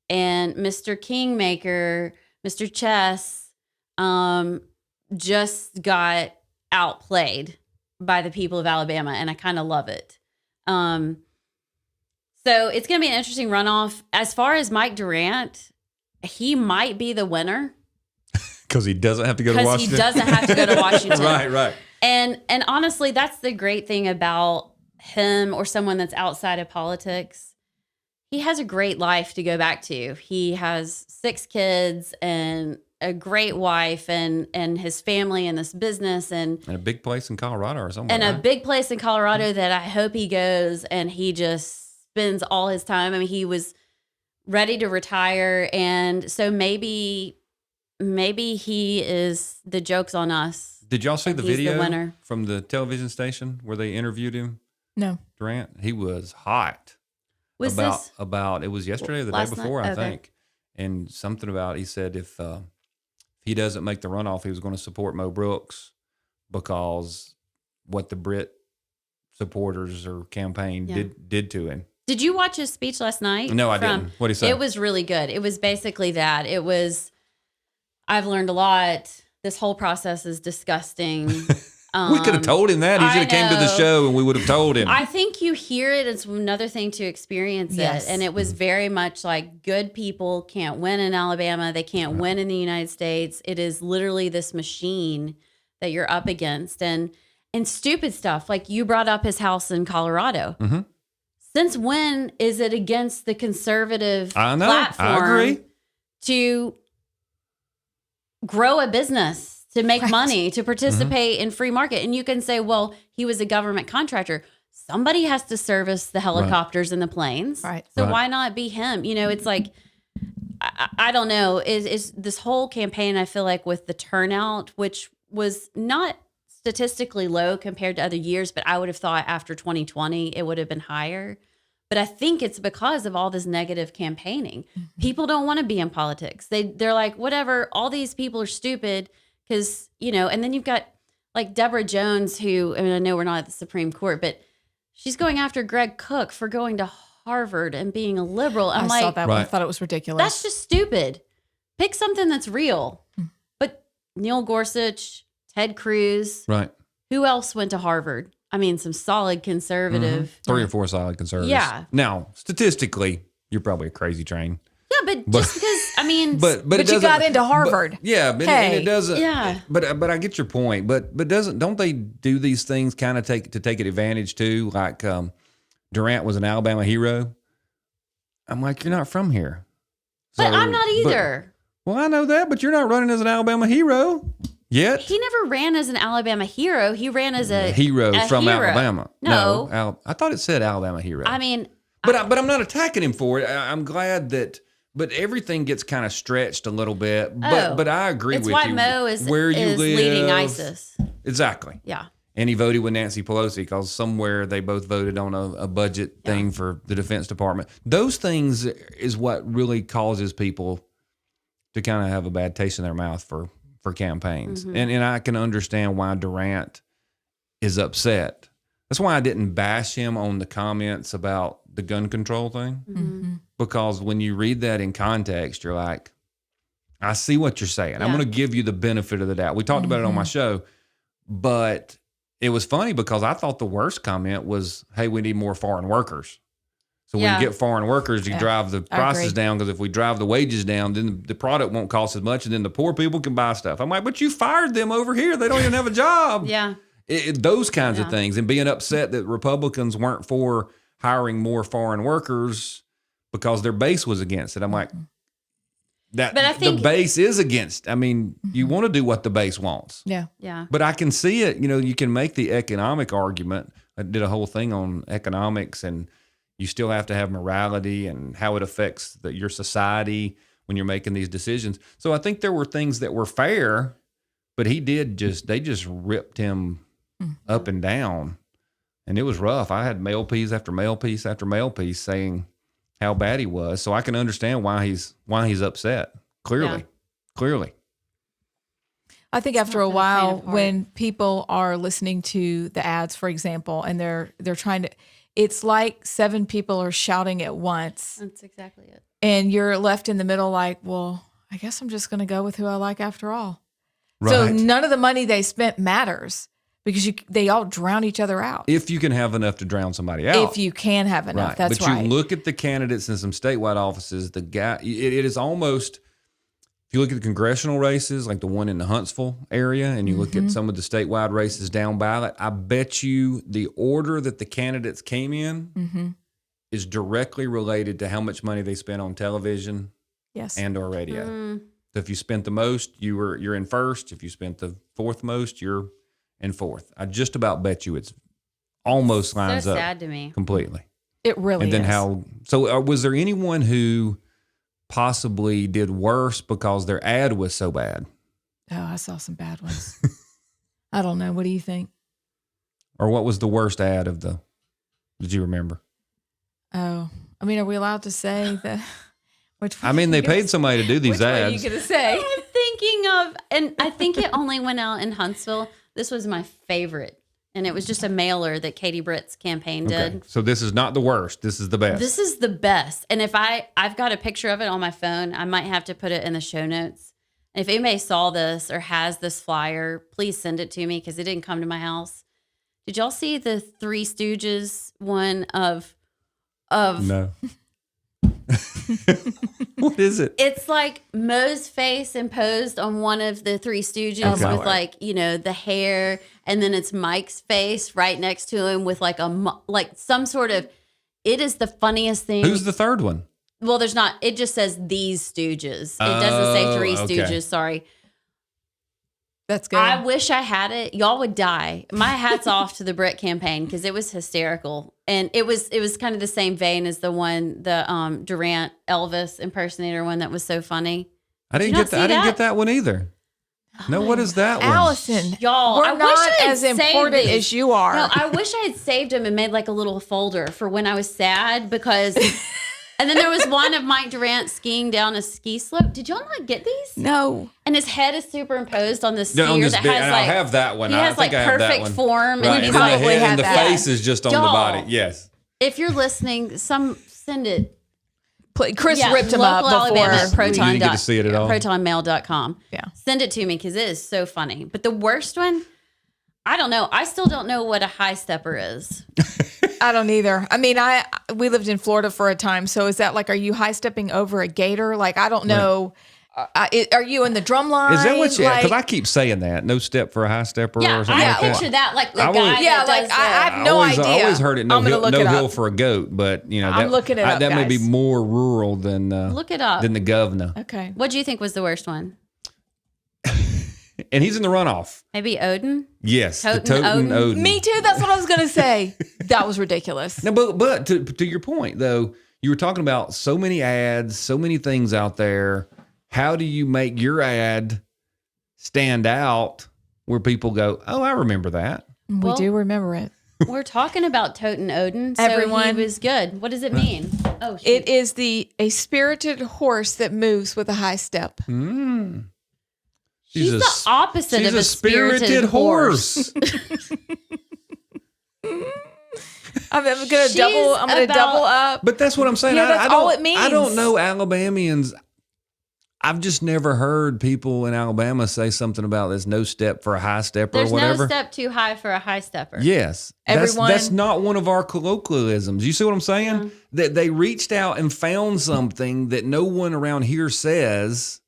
And Mr. Kingmaker, Mr. Chess, just got outplayed by the people of Alabama, and I kind of love it. So it's going to be an interesting runoff. As far as Mike Durant, he might be the winner Because he doesn't have to go to because Washington. he doesn't have to go to Washington. Right. And honestly, that's the great thing about him or someone that's outside of politics. He has a great life to go back to. He has 6 kids and a great wife and his family and this business and a big place in Colorado or somewhere. and a right? big place in Colorado that I hope he goes and he just spends all his time. I mean, he was ready to retire, and so maybe he is the joke's on us. Did y'all see the He's the video winner. from the television station where they interviewed him, No. Durant? He was hot. Was this about it was yesterday or the day last night? before, I Okay. think. And something about, he said if he doesn't make the runoff, he was going to support Mo Brooks because what the Brit supporters or campaign did to him. Did you watch his speech last night? No, I didn't. What'd he say? It was really good. It was basically that. It was, I've learned a lot. This whole process is disgusting. We could have told him that. He I should have came to the know. show and we would have told him. I think you hear it. It's another thing to experience Yes. it. And it was very much like good people can't win in Alabama. They can't win in the United States. It is literally this machine that you're up against. And stupid stuff. Like you brought up his house in Colorado. Mm-hmm. Since when is it against the conservative I know. platform I agree. to grow a business, to make Right. money, to participate in free market? And you can say, well, he was a government contractor. Somebody has to service the helicopters and the planes. Right. So Right. why not be him? It's like, I don't know, is this whole campaign, I feel like with the turnout, which was not statistically low compared to other years, but I would have thought after 2020, it would have been higher. But I think it's because of all this negative campaigning. People don't want to be in politics. They're like, whatever, all these people are stupid because, and then you've got like Deborah Jones, who, I mean, I know we're not at the Supreme Court, but she's going after Greg Cook for going to Harvard and being a liberal. I saw that one. I thought it was ridiculous. That's just stupid. Pick something that's real. But Neil Gorsuch, Ted Cruz. Right. Who else went to Harvard? I mean, some solid conservative. 3 or 4 solid conservatives. Yeah. Now, statistically, you're probably a crazy train. Yeah, but just because, I mean. But you got into Harvard. And it doesn't. Yeah. But I get your point. But don't they do these things kind of take advantage too? Like Durant was an Alabama hero. I'm like, you're not from here. But I'm not either. Well, I know that, but you're not running as an Alabama hero yet. He never ran as an Alabama hero. He ran as a hero from hero. Alabama. No. I thought it said Alabama hero. I mean. But I'm not attacking him for it. I'm glad that. But everything gets kind of stretched a little bit. But I agree with you. It's why Mo is leading ISIS. Exactly. Yeah. And he voted with Nancy Pelosi because somewhere they both voted on a budget thing for the Defense Department. Those things is what really causes people to kind of have a bad taste in their mouth for campaigns. And I can understand why Durant is upset. That's why I didn't bash him on the comments about the gun control thing. Because when you read that in context, you're like, I see what you're saying. I'm going to give you the benefit of the doubt. We talked about it on my show, but it was funny because I thought the worst comment was, hey, we need more foreign workers. So when you get foreign workers, you drive the prices down, because if we drive the wages down, then the product won't cost as much, and then the poor people can buy stuff. I'm like, but you fired them over here. They don't even have a job. Yeah. Those kinds of things, and being upset that Republicans weren't for hiring more foreign workers because their base was against it. I'm like, but I think the base is against. I mean, you want to do what the base wants. Yeah. Yeah. But I can see it. You can make the economic argument. I did a whole thing on economics, and you still have to have morality and how it affects your society when you're making these decisions. So I think there were things that were fair, but they just ripped him up and down, and it was rough. I had mail piece after mail piece after mail piece saying how bad he was. So I can understand why he's upset. Clearly. I think after a while, when people are listening to the ads, for example, and they're trying to, it's like 7 people are shouting at once. That's exactly it. And you're left in the middle like, well, I guess I'm just going to go with who I like after all. Right. So none of the money they spent matters because they all drown each other out. If you can have enough to drown somebody out. If you can have enough, right. That's but right. But you look at the candidates in some statewide offices, it is almost, if you look at the congressional races, like the one in the Huntsville area, and you look at some of the statewide races down ballot, I bet you the order that the candidates came in is directly related to how much money they spent on television and or radio. So if you spent the most, you're in first. If you spent the fourth most, you're in fourth. I just about bet you it's almost lines up. So sad to me. Completely. It really is. And then was there anyone who possibly did worse because their ad was so bad? Oh, I saw some bad ones. I don't know. What do you think? Or what was the worst ad did you remember? Oh, I mean, are we allowed to say that? They paid somebody to do these ads. What are you going to say? I'm thinking of, and I think it only went out in Huntsville. This was my favorite. And it was just a mailer that Katie Britt's campaign did. Okay. So this is not the worst. This is the best. This is the best. And if I've got a picture of it on my phone, I might have to put it in the show notes. If anybody saw this or has this flyer, please send it to me because it didn't come to my house. Did y'all see the Three Stooges one of No. What is it? It's like Moe's face imposed on one of the Three Stooges with the hair, and then it's Mike's face right next to him with some sort of. It is the funniest thing. Who's the third one? Well, there's not. It just says These Stooges. It doesn't say Three Stooges. Sorry. That's good. I wish I had it. Y'all would die. My hat's off to the Brit campaign because it was hysterical, and it was kind of the same vein as the Durant Elvis impersonator one that was so funny. I didn't get that one either. No, what is that one? Allison, Y'all, we're not as important as you are. No, I wish I had saved them and made like a little folder for when I was sad because. And then there was one of Mike Durant skiing down a ski slope. Did y'all not get these? No. And his head is superimposed on this sphere this that big, has I have that one. He has like perfect form. Right. And And he's then like, the face is just on the body. Yes. if you're listening, send it. Chris ripped him up Local before. Alabama at You didn't get to see it at all. protonmail.com. Yeah. Send it to me because it is so funny. But the worst one, I don't know. I still don't know what a high stepper is. I don't either. I mean, we lived in Florida for a time. So is that like, are you high stepping over a gator? Like, I don't know. Are you in the drum line? Is that what you? Because Like, I keep saying that. No step for a high stepper Yeah, or something I like that. picture that like the I would- guy Yeah, that like, does I have no idea. I always heard it no I'm gonna hill, look no it hill up. for a goat, but you know I'm that, looking it up, that may be guys. more rural than Look it up. than the governor. Okay. What do you think was the worst one? And he's in the runoff. Maybe Odin? Yes, Toten the Toten Odin. Odin. Me too. That's what I was going to say. That was ridiculous. No, but to your point though, you were talking about so many ads, so many things out there. How do you make your ad stand out where people go, "Oh, I remember that." We do remember it. We're talking about Toten Odin, so Everyone. he was good. What does it mean? Oh, shoot. It is a spirited horse that moves with a high step. She's the opposite she's of a spirited horse. I'm going to double. I'm going to double up. But that's what I'm saying. Yeah, that's I don't, all it means. I don't know Alabamians. I've just never heard people in Alabama say something about this no step for a high stepper There's or whatever. no step too high for a high stepper. Yes. Everyone- That's not one of our colloquialisms. You see what I'm saying? That they reached out and found something that no one around here says,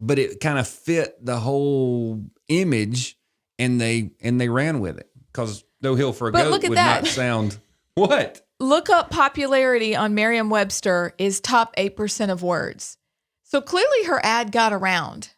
but it kind of fit the whole image and they ran with it. Because no hill for a But goat look at would that. not sound what? Look up popularity on Merriam-Webster is top 8% of words. So clearly her ad got around.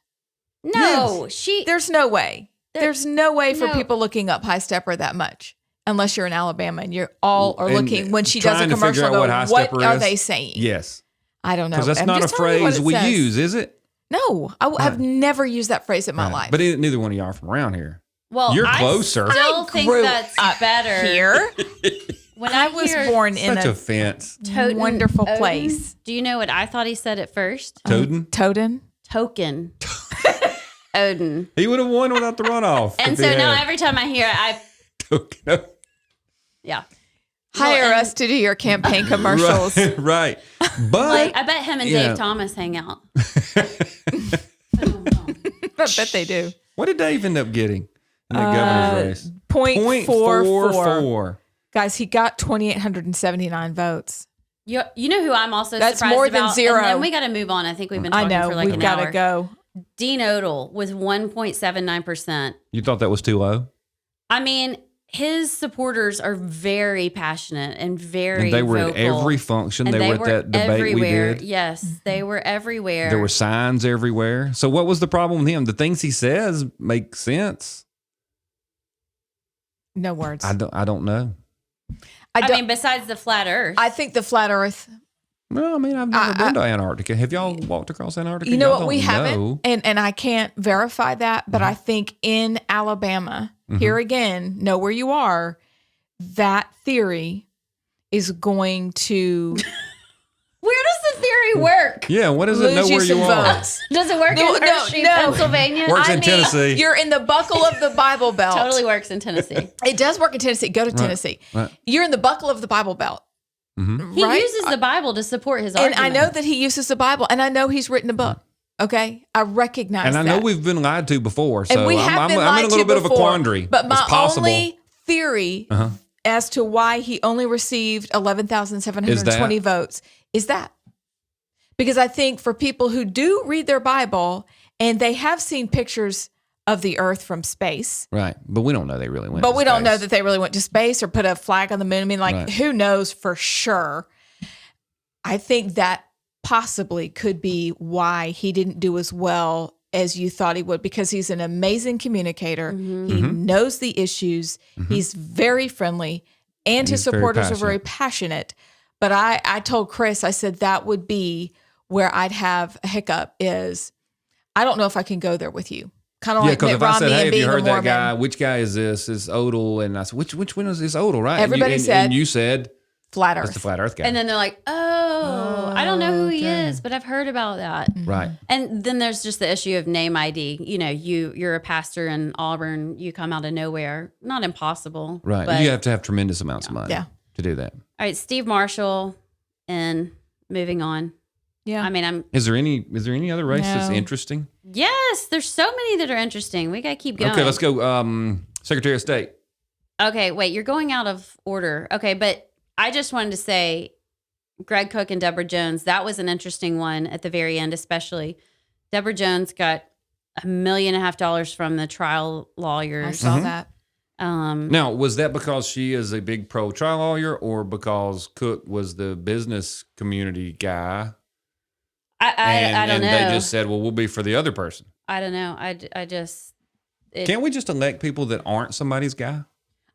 No, There's no way. There's no way for No. people looking up high stepper that much. Unless you're in Alabama and you all are And looking when she does a trying to figure commercial. out Go, what high what stepper are is? they saying? Yes. I don't know. Because that's I'm not a just telling you what phrase it we says. use, is it? No, I've never used that phrase in my life. But neither one of y'all are from around here. Well, You're I closer. still I think grew that's up better. Here, When I was hear born in Such a offense. Toten wonderful Odin, place. Do you know what I thought he said at first? Toten? Toten. Token. Odin. He would have won without the runoff. And if so he now had. every time I hear it, Token. yeah. Hire Well, and- us to do your campaign commercials. Right, right. But Like, I bet him and Yeah. Dave Thomas hang out. I bet they do. what did Dave end up getting in the governor's race? .44. Guys, he got 2,879 votes. You know who I'm also That's surprised more than about? zero. And then we got to move on. I think we've been I talking know. for like We've an got hour. to go. Dean Odell with 1.79%. You thought that was too low? I mean, his supporters are very passionate and very And they were vocal. at every function. And They were at that debate everywhere. we did. Yes, they were everywhere. There were signs everywhere. So what was the problem with him? The things he says make sense. No words. I don't know. I mean, besides the flat Earth. I think the flat Earth. Well, I mean, I've never been to Antarctica. Have y'all walked across Antarctica? You know Y'all what? We don't haven't, know. and I can't verify that, but I think in Alabama, here again, know where you are. That theory is going to Where does the theory work? Yeah, what does it lose know you where some you are? votes. Does it work No, in no, Hershey, no. Pennsylvania? Works in Tennessee. You're in the buckle of the Bible Belt. Totally works in Tennessee. It does work in Tennessee. Go to Tennessee. right. You're in the buckle of the Bible Belt. He Right? uses the Bible to support his And argument. I know that he uses the Bible, and I know he's written a book. Okay, I recognize And I that. know we've been lied to before, so and we have I'm been in lied a little to bit before, of a quandary. But my it's possible. only theory as to why he only received 11,720 votes is that. Because I think for people who do read their Bible and they have seen pictures of the earth from space, Right, but we don't know they really went. but to we don't know space. that they really went to space or put a flag on the moon. I mean, like, Right. who knows for sure? I think that possibly could be why he didn't do as well as you thought he would, because he's an amazing communicator. Mm-hmm. He knows the issues. He's very friendly, and his He's very supporters are very passionate. But I told Chris, I said that would be where I'd have a hiccup is I don't know if I can go there with you. Kind of Yeah, like because Mitt if I Romney said, hey, and have being you a heard that Mormon. guy? Which guy is this? It's Odell. And I said, which one is this Odell, right? Everybody and said- And you said, Flat that's Earth. the Flat Earth guy. And then they're like, I don't know who he okay. is, but I've heard about that. right. And then there's just the issue of name ID. You know, you're a pastor in Auburn, you come out of nowhere. Not impossible. Right. But, You have to have tremendous amounts of money Yeah. to do that. all right, Steve Marshall, and moving on. Yeah. I mean, Is there any other race that's No. interesting? yes, there's so many that are interesting. We got to keep going. Okay, let's go. Secretary of State. Okay, wait, you're going out of order. Okay, but I just wanted to say Greg Cook and Deborah Jones, that was an interesting one at the very end, especially. Deborah Jones got $1.5 million from the trial I lawyers. saw that. Now, was that because she is a big pro-trial lawyer or because Cook was the business community guy? I don't know. And they just said, well, we'll be for the other person. I don't know. I just. Can't we just elect people that aren't somebody's guy?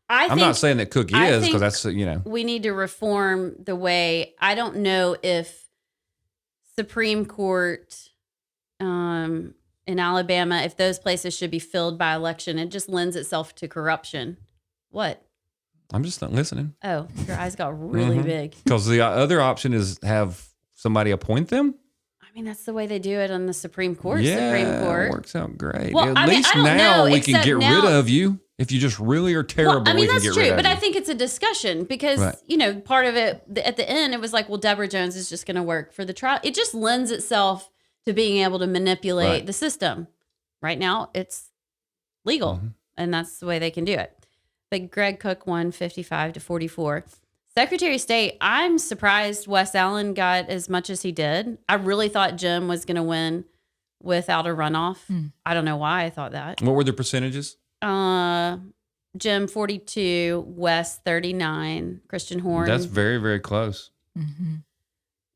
I'm I'm not saying that Cook I is think- because that's, we need to reform the way. I don't know if Supreme Court in Alabama, if those places should be filled by election. It just lends itself to corruption. What? I'm just not listening. Oh, your eyes got really big. Because the other option is have somebody appoint them. I mean, that's the way they do it on the Supreme Court. Yeah, Supreme Court. it works out great. Well, At I mean, least I don't now know, we can except get now- rid of you. If you just really are terrible, Well, I mean, we can that's get true, rid of but you. I think it's a discussion because, Right. you know, part of it at the end, it was like, well, Deborah Jones is just going to work for the trial. It just lends itself to being able to manipulate Right. the system. Right now, it's legal, Mm-hmm. and that's the way they can do it. But Greg Cook won 55-44. Secretary of State, I'm surprised Wes Allen got as much as he did. I really thought Jim was going to win without a runoff. I don't know why I thought that. What were the percentages? Jim 42, Wes 39, Christian Horn. That's very, very close.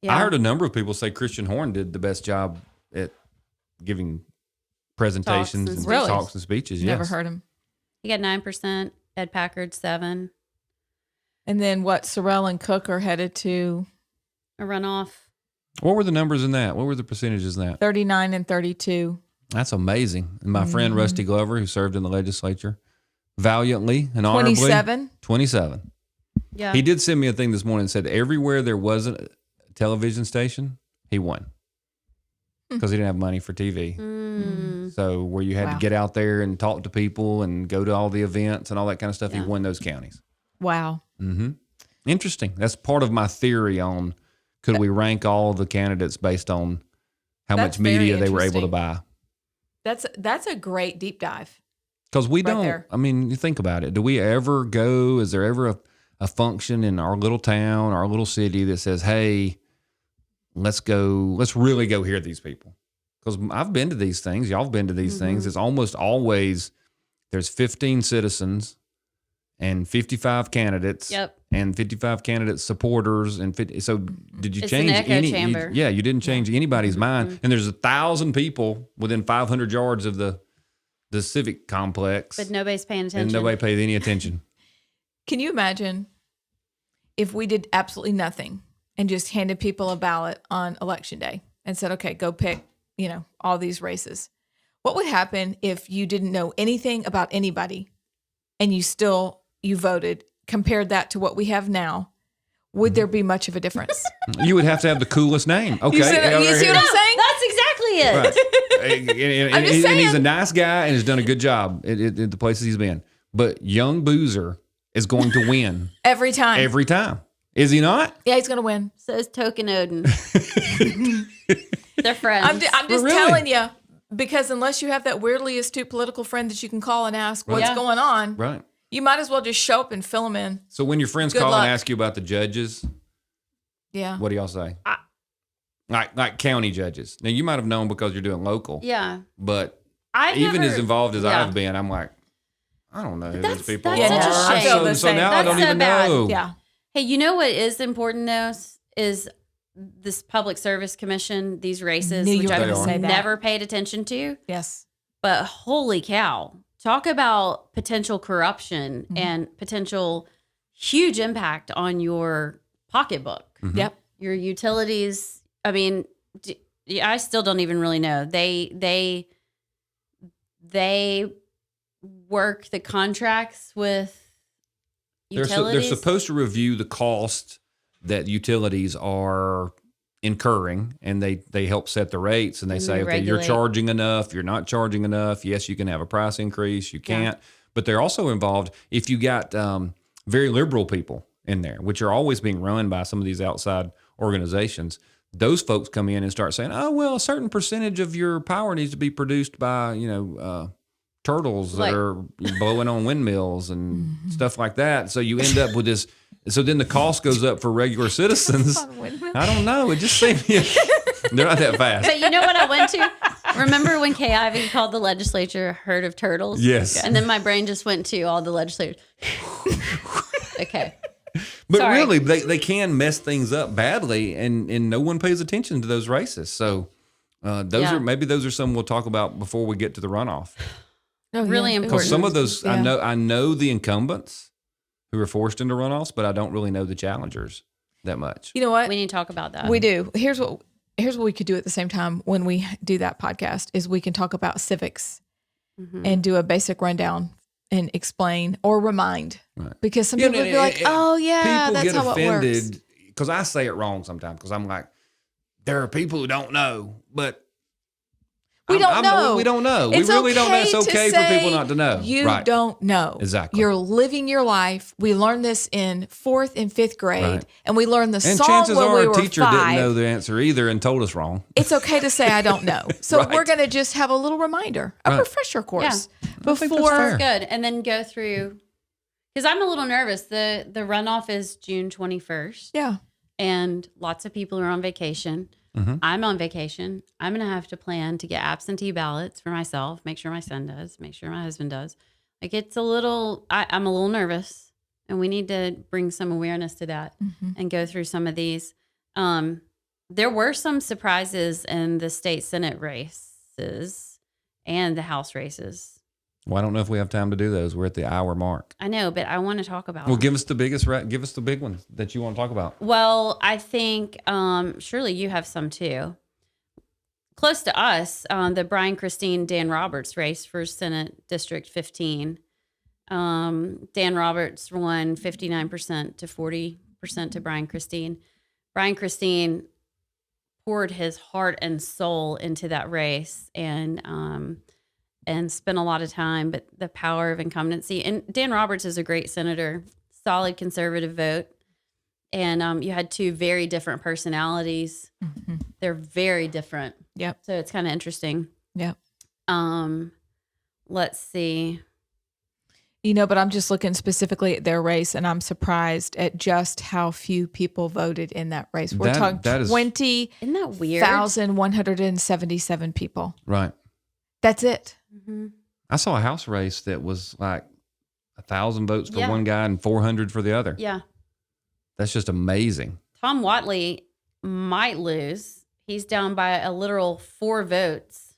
yeah. I heard a number of people say Christian Horn did the best job at giving presentations and and Really? talks and speeches. Never Yes. heard him. He got 9%. Ed Packard 7. And then what? Sorrell and Cook are headed to A runoff. What were the numbers in that? What were the percentages in that? 39 and 32. That's amazing. And my friend Mm-hmm. Rusty Glover, who served in the legislature valiantly and honorably, 27. 27. Yeah. He did send me a thing this morning that said everywhere there wasn't a television station, he won because he didn't have money for TV. Mm. So where you had Wow. to get out there and talk to people and go to all the events and all that kind of stuff, he Yeah. won those counties. Wow. Mm-hmm. Interesting. That's part of my theory on could we rank all the candidates based on how That's much media very they were able to interesting. buy. That's a great deep dive. Because we Right don't, there. I mean, you think about it. Do we ever go, is there ever a function in our little town, our little city that says, hey, let's really go hear these people? Because I've been to these things. Y'all have been to these things. It's almost always, there's 15 citizens and 55 candidates. Yep. And 55 candidate supporters. And 50, so did you It's an change echo any? chamber. You didn't change anybody's mind. And there's 1,000 people within 500 yards of the civic complex. But nobody's paying attention. And nobody paid any attention. Can you imagine if we did absolutely nothing and just handed people a ballot on election day and said, okay, go pick, all these races? What would happen if you didn't know anything about anybody and you voted, compared that to what we have now? Would there be much of a difference? You would have to have the coolest name. Okay. You see what I'm saying? That's exactly it. Right. And I'm just and he's a saying. nice guy and has done a good job at the places he's been. But young Boozer is going to win Every time. every time. Is he not? Yeah, he's going to win. So is Token Odin. They're friends. I'm just Really? telling you, because unless you have that weirdly astute political friend that you can call and ask what's Yeah. going on, Right. you might as well just show up and fill them in. So when your friends Good call luck. and ask you about the judges, Yeah. what do y'all say? Like county judges. Now you might have known because you're doing local, yeah. but I've even never, as involved as yeah. I've been, I'm like, I don't know who That's- those people that's are. such a I feel shame. the So same. now I That's don't so even bad. know. Yeah. Hey, you know what is important though is this public service commission, these races, Knew you which were gonna I've say that. never paid attention to. Yes. But holy cow, talk about potential corruption Mm-hmm. and potential huge impact on your pocketbook, Yep. your utilities. I mean, I still don't even really know. They work the contracts with They're utilities. supposed to review the cost that utilities are incurring, and they help set the rates, and they And say, they okay, you're regulate. charging enough, you're not charging enough. Yes, you can have a price increase, you can't. But they're also involved if you got very liberal people in there, which are always being run by some of these outside organizations. Those folks come in and start saying, oh, well, a certain percentage of your power needs to be produced by, turtles that Like- are blowing on windmills and stuff like that. So you end up with this. So then the cost goes up for regular citizens. I don't know. It just seems they're not that fast. But you know what I went to? Remember when Kay Ivey called the legislature a herd of turtles? Yes. And then my brain just went to all the legislators. Okay. But Sorry. really, they can mess things up badly, and no one pays attention to those races. So Yeah. those are some we'll talk about before we get to the runoff. Oh, Really yeah. Because some of those, Yeah. I know the incumbents who are forced into runoffs, but I don't really know the challengers that much. You know what? We need to talk about that. We do. Here's what we could do at the same time when we do that podcast is we can talk about civics Mm-hmm. and do a basic rundown and explain or remind. Right. Because some Yeah, people would be like, oh yeah, people that's get how it works. offended because I say it wrong sometimes because I'm like, there are people who don't know, but We don't know. We don't know. It's we really don't know. It's okay to okay for people say not to know. You Right. don't know. Exactly. You're living your life. We learned this in 4th and 5th grade, Right. and we learned the And song chances when are we our were teacher 5. didn't know the answer either and told us wrong. It's okay to say I don't know. So Right. we're going to just have a little reminder, a Right. refresher course I think that's before. fair. Good. And then go through, because I'm a little nervous. The runoff is June 21st, Yeah. and lots of people are on vacation. Mm-hmm. I'm on vacation. I'm going to have to plan to get absentee ballots for myself, make sure my son does, make sure my husband does. Like it's a little, I'm a little nervous, and we need to bring some awareness to that and go through some of these. There were some surprises in the state Senate races and the House races. Well, I don't know if we have time to do those. We're at the hour mark. I know, but I want to talk about Well, them. give us the big ones that you want to talk about. Well, I think surely you have some too. Close to us, the Brian Christine Dan Roberts race for Senate District 15. Dan Roberts won 59% to 40% to Brian Christine. Brian Christine poured his heart and soul into that race and spent a lot of time, but the power of incumbency. And Dan Roberts is a great senator, solid conservative vote. And you had two very different personalities. Mm-hmm. They're very different. Yep. So it's kind of interesting. Yep. Let's see. But I'm just looking specifically at their race, and I'm surprised at just how few people voted in that race. We're talking that is- 20,177 Isn't that weird? people. Right. That's it. Mm-hmm. I saw a House race that was like 1,000 votes for Yeah. one guy and 400 for the other. Yeah. That's just amazing. Tom Watley might lose. He's down by a literal 4 votes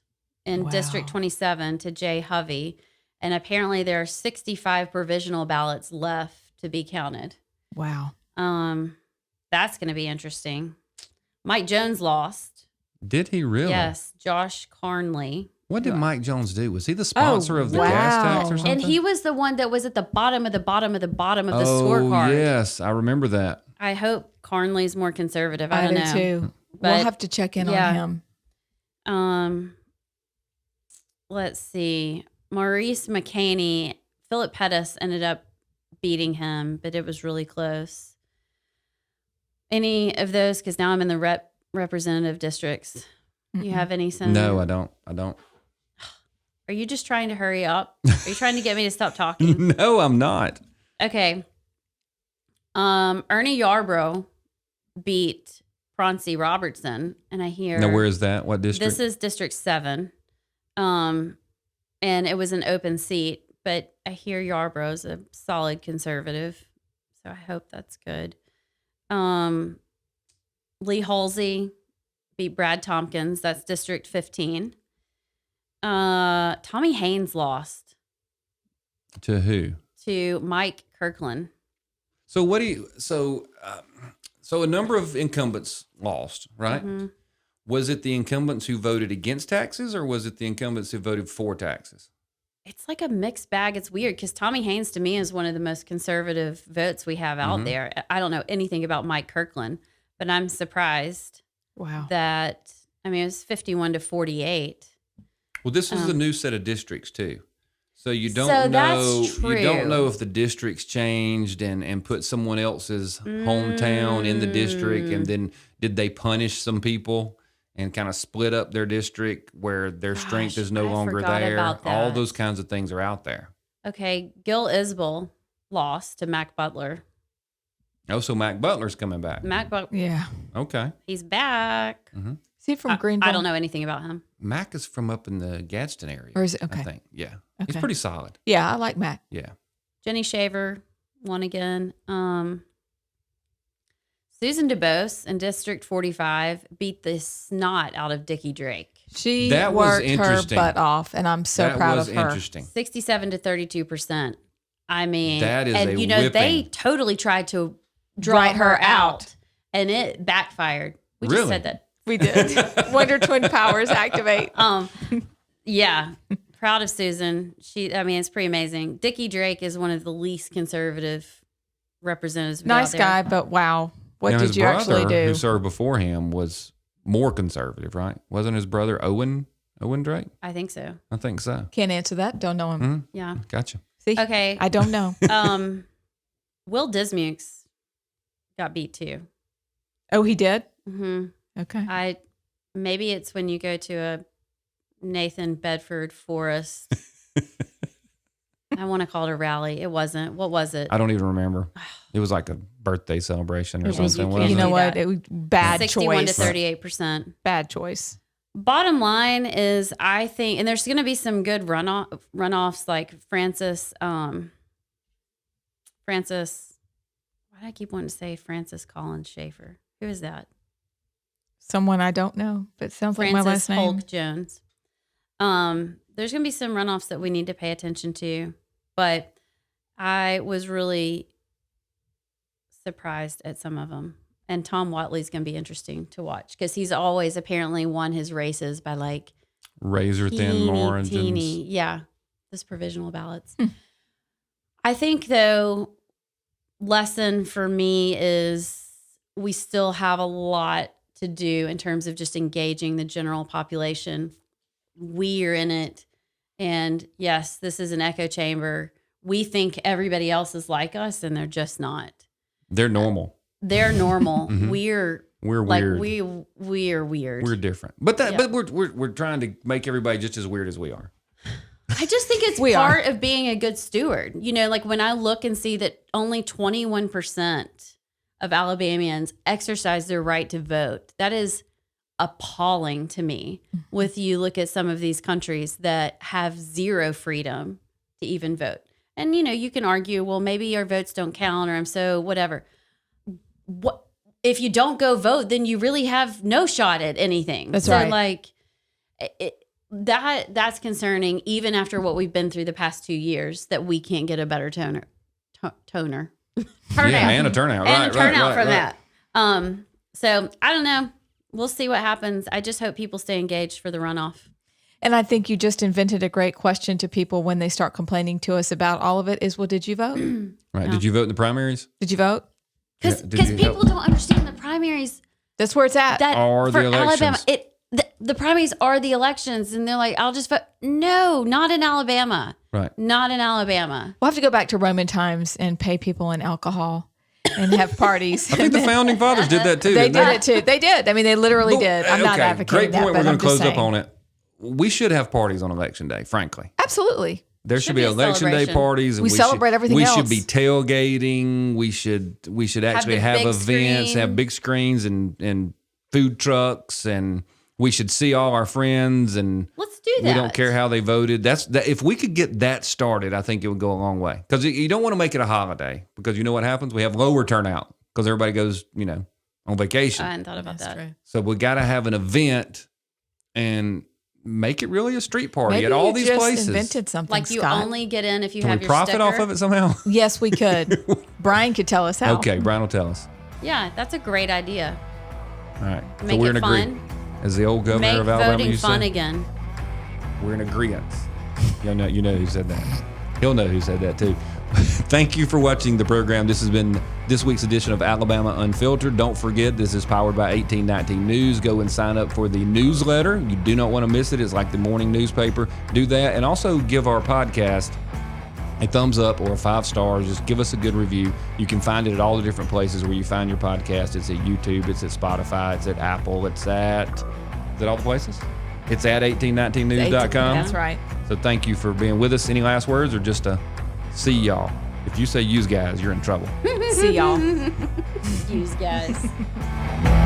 in Wow. District 27 to Jay Hovey. And apparently there are 65 provisional ballots left to be counted. Wow. That's going to be interesting. Mike Jones lost. Did he really? Yes, Josh Carnley. What did Mike Jones do? Was he the sponsor of the wow. gas tax or something? And he was the one that was at the bottom of the bottom of the bottom of the Oh, scorecard. yes. I remember that. I hope Carnley's more conservative. I I don't do know. too. But- We'll have to check in yeah. on him. Let's see. Maurice McCaney, Philip Pettis ended up beating him, but it was really close. Any of those? Because now I'm in the representative districts. You have any senator? No, I don't. Are you just trying to hurry up? Are you trying to get me to stop talking? No, I'm not. Okay. Ernie Yarbrough beat Proncy Robertson, and I hear Now, where is that? What district? this is District 7. And it was an open seat, but I hear Yarbrough's a solid conservative, so I hope that's good. Lee Halsey beat Brad Tompkins. That's District 15. Tommy Haynes lost To who? to Mike Kirkland. So what do you? So a number of incumbents lost, right? Mm-hmm. Was it the incumbents who voted against taxes, or was it the incumbents who voted for taxes? It's like a mixed bag. It's weird because Tommy Haynes to me is one of the most conservative votes we have out there. I don't know anything about Mike Kirkland, but I'm surprised Wow. that, I mean, it was 51 to 48. Well, this is a new set of districts too. So you don't So know. that's You don't true. know if the districts changed and put someone else's hometown in the district, and then did they punish some people and kind of split up their district where their strength is no I longer forgot there? about All that. those kinds of things are out there. Okay, Gil Isbell lost to Mac Butler. Oh, so Mac Butler's coming back. Mac Butler, Yeah. Okay. he's back. Is he from Greenville? I don't know anything about him. Mac is from up in the Gadsden area. Or is it? I Okay. think. Yeah. He's Okay. pretty solid. Yeah, I like Matt. Yeah. Jenny Shaver won again. Susan DeBose in District 45 beat the snot out of Dickie Drake. She That was worked her interesting. butt off, and I'm so that proud was of her. interesting. 67 to 32%. I mean, That is and a you know, they whipping. totally tried to draw Write her her out. out, and it backfired. We just Really? said that. We did. Wonder Twin powers activate. Yeah, proud of Susan. I mean, it's pretty amazing. Dickie Drake is one of the least conservative representatives. Nice out there. guy, but wow. What Now, did his you actually brother, do? who served before him, was more conservative, right? Wasn't his brother Owen Drake? I think so. I think so. Can't answer that. Don't know him. Yeah. Gotcha. See? Okay. I don't know. Will Dismukes got beat too. Oh, he did? hmm Okay. Maybe it's when you go to a Nathan Bedford Forest. I want to call it a rally. It wasn't. What was it? I don't even remember. It was like a birthday celebration or It was- something. you wasn't You know it? what? that. It was bad 61 choice. to 38%. Bad choice. Bottom line is, I think, and there's going to be some good runoffs like Francis. Why do I keep wanting to say Francis Collins Schaefer? Who is that? Someone I don't know, but it sounds like my Francis last name. Polk Jones. There's going to be some runoffs that we need to pay attention to, but I was really surprised at some of them. And Tom Watley's going to be interesting to watch because he's always apparently won his races by like Razor thin teeny, margins. teeny, yeah, this provisional ballots. I think though, lesson for me is we still have a lot to do in terms of just engaging the general population. We are in it. And yes, this is an echo chamber. We think everybody else is like us and they're just not. They're normal. They're normal. Mhm. We're Weird. we are weird. We're different. But Yeah. but we're trying to make everybody just as weird as we are. I just think it's We part of being a good steward. You know, like when I look and see that only 21% of Alabamians exercise their right to vote, that is appalling to me. With you look at some of these countries that have zero freedom to even vote. And, you know, you can argue, well, maybe your votes don't count or I'm so whatever. What if you don't go vote, then you really have no shot at anything. That's so right. like that's concerning even after what we've been through the past 2 years that we can't get a better toner. Turnout. Yeah, and a turnout. And right, a turnout right, from right. that. So I don't know. We'll see what happens. I just hope people stay engaged for the runoff. And I think you just invented a great question to people when they start complaining to us about all of it is, well, did you vote? Right. Did you vote in the primaries? Did you vote? Because Yeah, did you people help? don't understand the primaries. That's where it's at. That Are the for Alabama, elections. the primaries are the elections, and they're like, I'll just vote. No, not in Alabama. Right. Not in Alabama. We'll have to go back to Roman times and pay people in alcohol and have parties. I think the founding fathers did that too. They didn't did it too. They did. I mean, they literally did. I'm not Okay, advocating great point. that, We're but going I'm to just close up saying. on it. We should have parties on election day, frankly. Absolutely. There should be be a election day celebration. parties. And We celebrate should, everything We else. should be tailgating. We should actually the have big events, screen. have big screens and food trucks, and we should see all our friends. And Let's do that. we don't care how they voted. If we could get that started, I think it would go a long way. Because you don't want to make it a holiday because you know what happens? We have lower turnout because everybody goes, on vacation. I hadn't thought about That's that. true. So we got to have an event and make it really a street party Maybe at all you these just places. invented something, Like you Scott. only get in if you Can have we your profit sticker. off of it somehow? Yes, we could. Brian could tell us how. Okay, Brian will tell us. Yeah, that's a great idea. All right. Make so we're it in fun. agreement. As the old governor Make of Alabama voting used to fun say, again. we're in agreement. You know who said that. He'll know who said that too. Thank you for watching the program. This has been this week's edition of Alabama Unfiltered. Don't forget, this is powered by 1819 News. Go and sign up for the newsletter. You do not want to miss it. It's like the morning newspaper. Do that. And also give our podcast a thumbs up or a 5 stars. Just give us a good review. You can find it at all the different places where you find your podcast. It's at YouTube. It's at Spotify. It's at Apple. It's at... Is it all the places? It's at 1819news.com. That's right. So thank you for being with us. Any last words or just a see y'all? If you say use guys, you're in trouble. See y'all. Use guys.